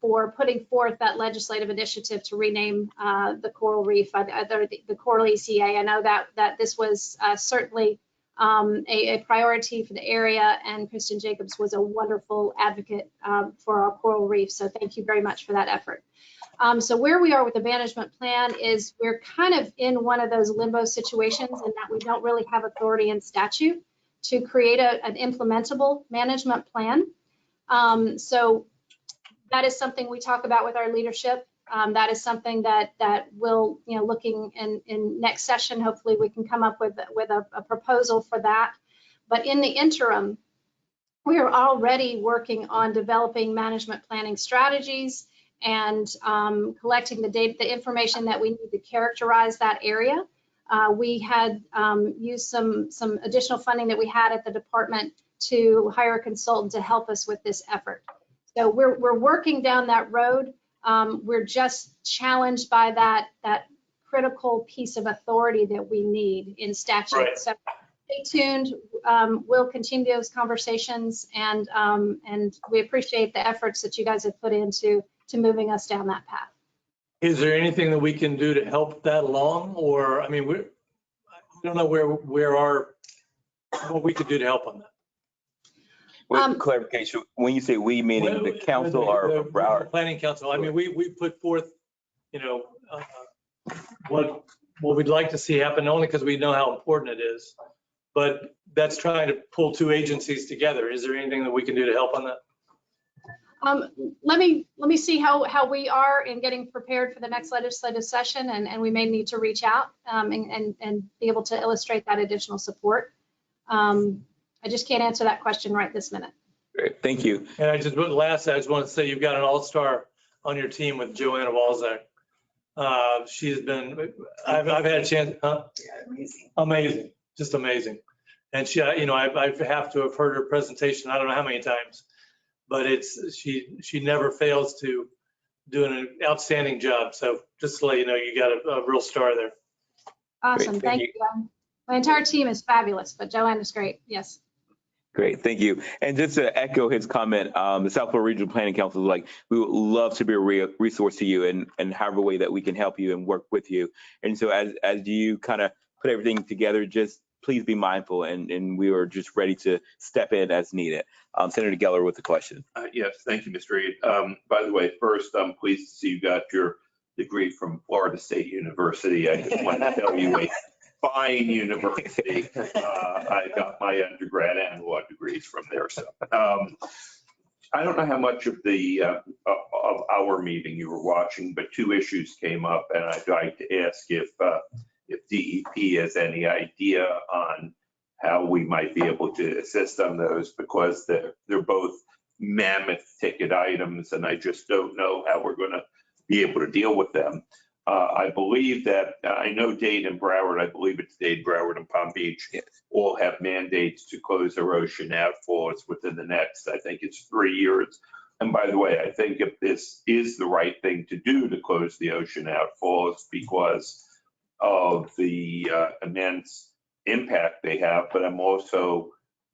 M: for putting forth that legislative initiative to rename the coral reef, the coral ECA. I know that this was certainly a priority for the area, and Kristen Jacobs was a wonderful advocate for our coral reef. So thank you very much for that effort. So where we are with the management plan is we're kind of in one of those limbo situations in that we don't really have authority in statute to create an implementable management plan. So that is something we talk about with our leadership. That is something that will, looking in next session, hopefully we can come up with a proposal for that. But in the interim, we are already working on developing management planning strategies and collecting the data, the information that we need to characterize that area. We had used some additional funding that we had at the department to hire a consultant to help us with this effort. So we're working down that road. We're just challenged by that critical piece of authority that we need in statute. Right. So stay tuned. We'll continue those conversations, and we appreciate the efforts that you guys have put into moving us down that path.
K: Is there anything that we can do to help that along? Or, I mean, I don't know what we could do to help on that.
D: With clarification, when you say we, meaning the council or Broward?
K: Planning council. I mean, we put forth, what we'd like to see happen, only because we know how important it is. But that's trying to pull two agencies together. Is there anything that we can do to help on that?
M: Let me see how we are in getting prepared for the next legislative session, and we may need to reach out and be able to illustrate that additional support. I just can't answer that question right this minute.
D: Great, thank you.
K: And I just want to say you've got an all-star on your team with Joanna Walczak. She's been, I've had a chance. Huh? Yeah, amazing, just amazing. And she, I have to have heard her presentation, I don't know how many times, but she never fails to do an outstanding job. So just to let you know, you got a real star there.
M: Awesome, thank you. My entire team is fabulous, but Joanna's great, yes.
D: Great, thank you. And just to echo his comment, the South Florida Regional Planning Council is like, we would love to be a resource to you and however way that we can help you and work with you. And so as you kind of put everything together, just please be mindful, and we are just ready to step in as needed. Senator Geller with the question.
H: Yes, thank you, Mr. Reed. By the way, first, I'm pleased to see you got your degree from Florida State University. I just want to tell you a fine university. I got my undergrad and law degrees from there. So I don't know how much of of our meeting you were watching, but two issues came up, and I'd like to ask if DEP has any idea on how we might be able to assist on those, because they're both mammoth ticket items, and I just don't know how we're going to be able to deal with them. I believe that, I know Dade and Broward, I believe it's Dade, Broward, and Palm Beach, yes, all have mandates to close their ocean outfalls within the next, I think it's 3 years. And by the way, I think if this is the right thing to do to close the ocean outfalls because of the immense impact they have, but I'm also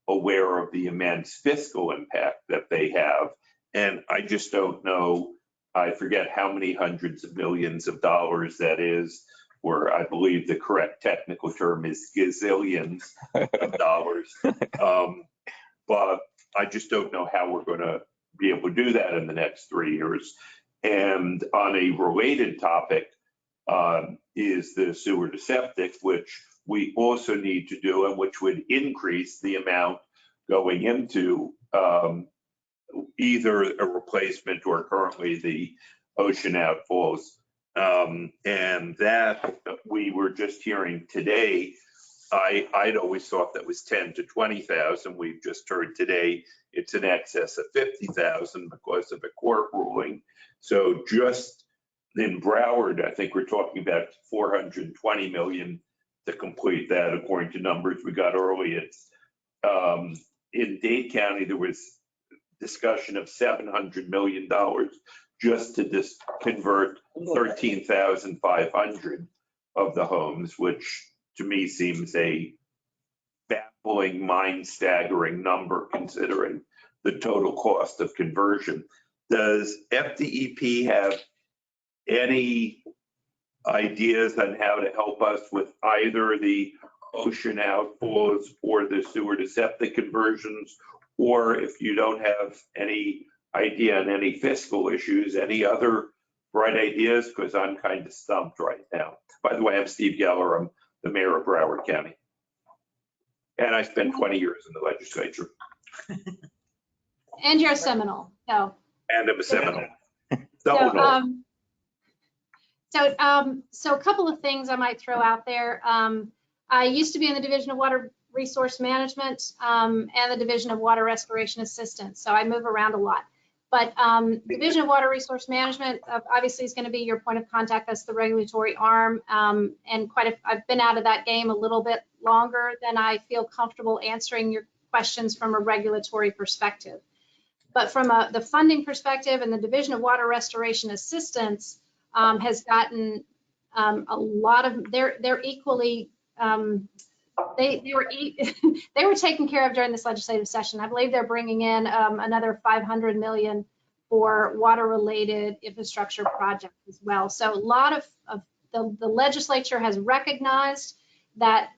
H: aware of the immense fiscal impact that they have. And I just don't know, I forget how many hundreds of millions of dollars that is, or I believe the correct technical term is gazillions of dollars. But I just don't know how we're going to be able to do that in the next 3 years. And on a related topic is the sewer to septic, which we also need to do, and which would increase the amount going into either a replacement or currently the ocean outfalls. And that we were just hearing today, I'd always thought that was 10 to 20,000. We've just heard today it's in excess of 50,000 because of a court ruling. So just in Broward, I think we're talking about 420 million to complete that, according to numbers we got earlier. In Dade County, there was discussion of $700 million just to convert 13,500 of the homes, which to me seems a baffling, mind-staggering number considering the total cost of conversion. Does FDEP have any ideas on how to help us with either the ocean outflows or the sewer to septic conversions? Or if you don't have any idea on any fiscal issues, any other bright ideas? Because I'm kind of stumped right now. By the way, I'm Steve Geller. I'm the mayor of Broward County. And I spent 20 years in the legislature.
M: And you're a Seminole, so.
H: And I'm a Seminole.
M: So a couple of things I might throw out there. I used to be in the Division of Water Resource Management and the Division of Water Restoration Assistance, so I move around a lot. But Division of Water Resource Management obviously is going to be your point of contact. That's the regulatory arm, and I've been out of that game a little bit longer than I feel comfortable answering your questions from a regulatory perspective. But from the funding perspective, and the Division of Water Restoration Assistance has gotten a lot of, they're equally, they were taken care of during this legislative session. I believe they're bringing in another 500 million for water-related infrastructure projects as well. So a lot of the legislature has recognized that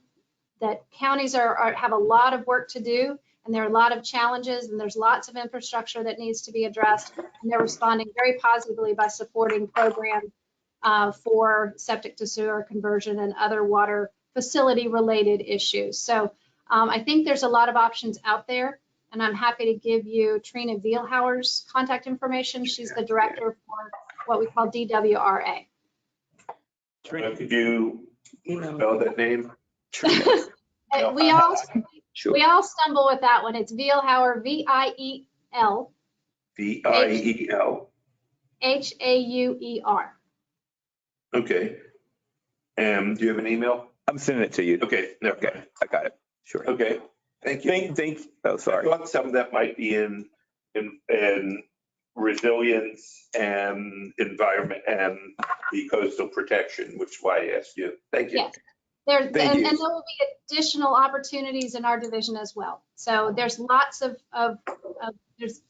M: counties have a lot of work to do, and there are a lot of challenges, and there's lots of infrastructure that needs to be addressed, and they're responding very positively by supporting programs for septic to sewer conversion and other water facility related issues. So I think there's a lot of options out there, and I'm happy to give you Trina Vielhauer's contact information. She's the director for what we call DWRA.
H: Trina, could you spell that name?
M: We all stumble with that one. It's Vielhauer, V-I-E-L.
H: V-I-E-L.
M: H-A-U-E-R.
H: Okay. Do you have an email?
D: I'm sending it to you.
H: Okay. Okay.
D: I got it. Sure.
H: Okay. Thank you.
D: Oh, sorry.
H: I thought some of that might be in resilience and environment and the coastal protection, which is why I asked you. Thank you.
M: Yes. And there will be additional opportunities in our division as well. So there's lots of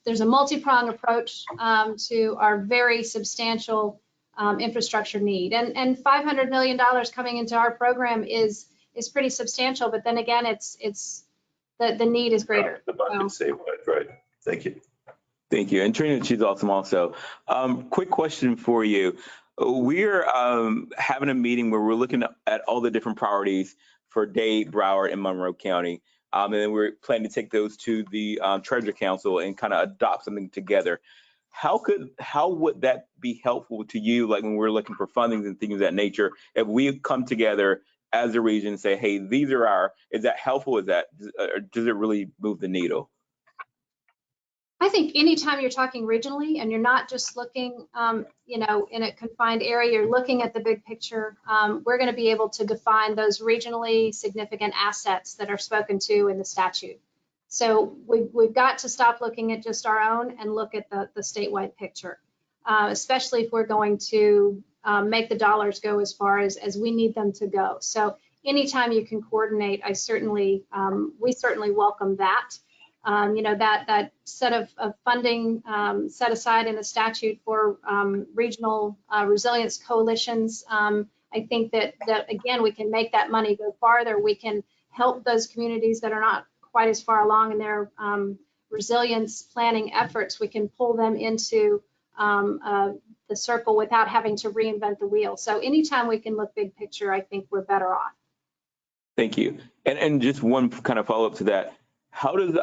M: there's a multi-pronged approach to our very substantial infrastructure need, and $500 million coming into our program is pretty substantial. But then again, it's the need is greater.
H: The bucket saved, right? Thank you.
D: Thank you. And Trina, she's awesome also. Quick question for you. We're having a meeting where we're looking at all the different priorities for Dade, Broward, and Monroe County. And then we're planning to take those to the Treasury Council and kind of adopt something together. How would that be helpful to you, like when we're looking for funding and things of that nature, if we come together as a region and say, hey, these are is that helpful? Or does it really move the needle?
M: I think anytime you're talking regionally and you're not just looking, in a confined area, you're looking at the big picture. We're going to be able to define those regionally significant assets that are spoken to in the statute. So we've got to stop looking at just our own and look at the statewide picture, especially if we're going to make the dollars go as far as we need them to go. So anytime you can coordinate, we certainly welcome that. That set of funding set aside in the statute for regional resilience coalitions. I think that again, we can make that money go farther. We can help those communities that are not quite as far along in their resilience planning efforts. We can pull them into the circle without having to reinvent the wheel. So anytime we can look big picture, I think we're better off.
D: Thank you. And just one kind of follow up to that. How does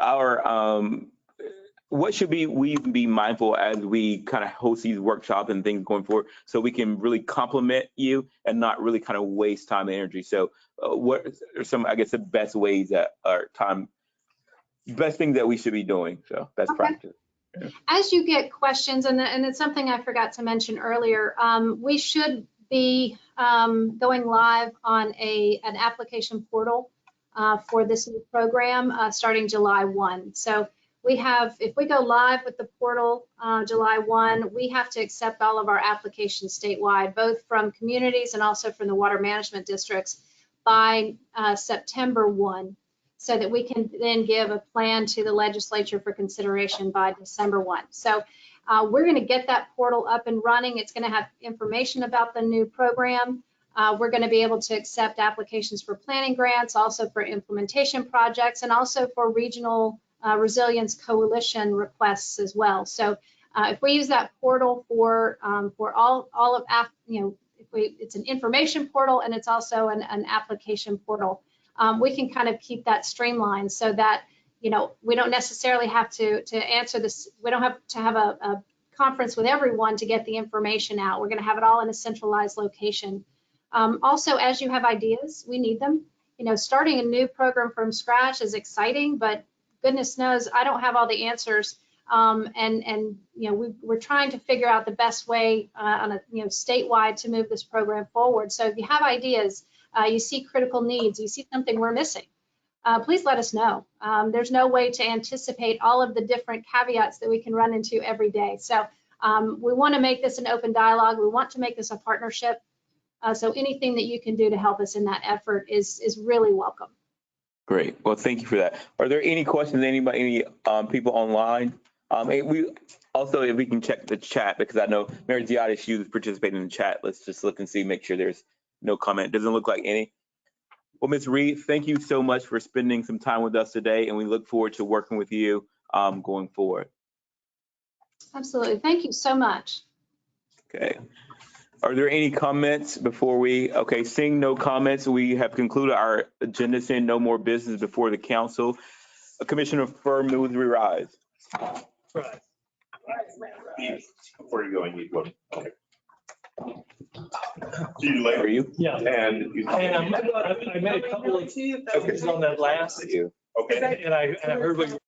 D: what should we be mindful as we kind of host these workshops and things going forward, so we can really complement you and not really kind of waste time and energy? So what are some, I guess, the best ways that are best things that we should be doing? So best practice.
M: As you get questions, and it's something I forgot to mention earlier, we should be going live on an application portal for this new program starting July 1. So if we go live with the portal July 1, we have to accept all of our applications statewide, both from communities and also from the water management districts by September 1, so that we can then give a plan to the legislature for consideration by December 1. So we're going to get that portal up and running. It's going to have information about the new program. We're going to be able to accept applications for planning grants, also for implementation projects, and also for regional resilience coalition requests as well. So if we use that portal for all of, it's an information portal, and it's also an application portal. We can kind of keep that streamlined so that, we don't necessarily have to answer this. We don't have to have a conference with everyone to get the information out. We're going to have it all in a centralized location. Also, as you have ideas, we need them. Starting a new program from scratch is exciting, but goodness knows I don't have all the answers. We're trying to figure out the best way on a statewide to move this program forward. So if you have ideas, you see critical needs, you see something we're missing, please let us know. There's no way to anticipate all of the different caveats that we can run into every day. So we want to make this an open dialogue. We want to make this a partnership. So anything that you can do to help us in that effort is really welcome.
D: Great. Well, thank you for that. Are there any questions, any people online? We also, if we can check the chat, because I know Mary Giada, she was participating in the chat. Let's just look and see, make sure there's no comment. Doesn't look like any. Well, Ms. Reed, thank you so much for spending some time with us today, and we look forward to working with you going forward.
M: Absolutely. Thank you so much.
D: Okay. Are there any comments before okay, seeing no comments, we have concluded our agenda, saying no more business before the council. Commissioner Furr moves we rise.
K: Right.
H: Before you go, I need one. Okay.
E: See you later.
D: Are you?
K: Yeah.
H: And
K: I made a couple of changes on that last.
D: Thank you.
E: Okay.
K: And I heard what you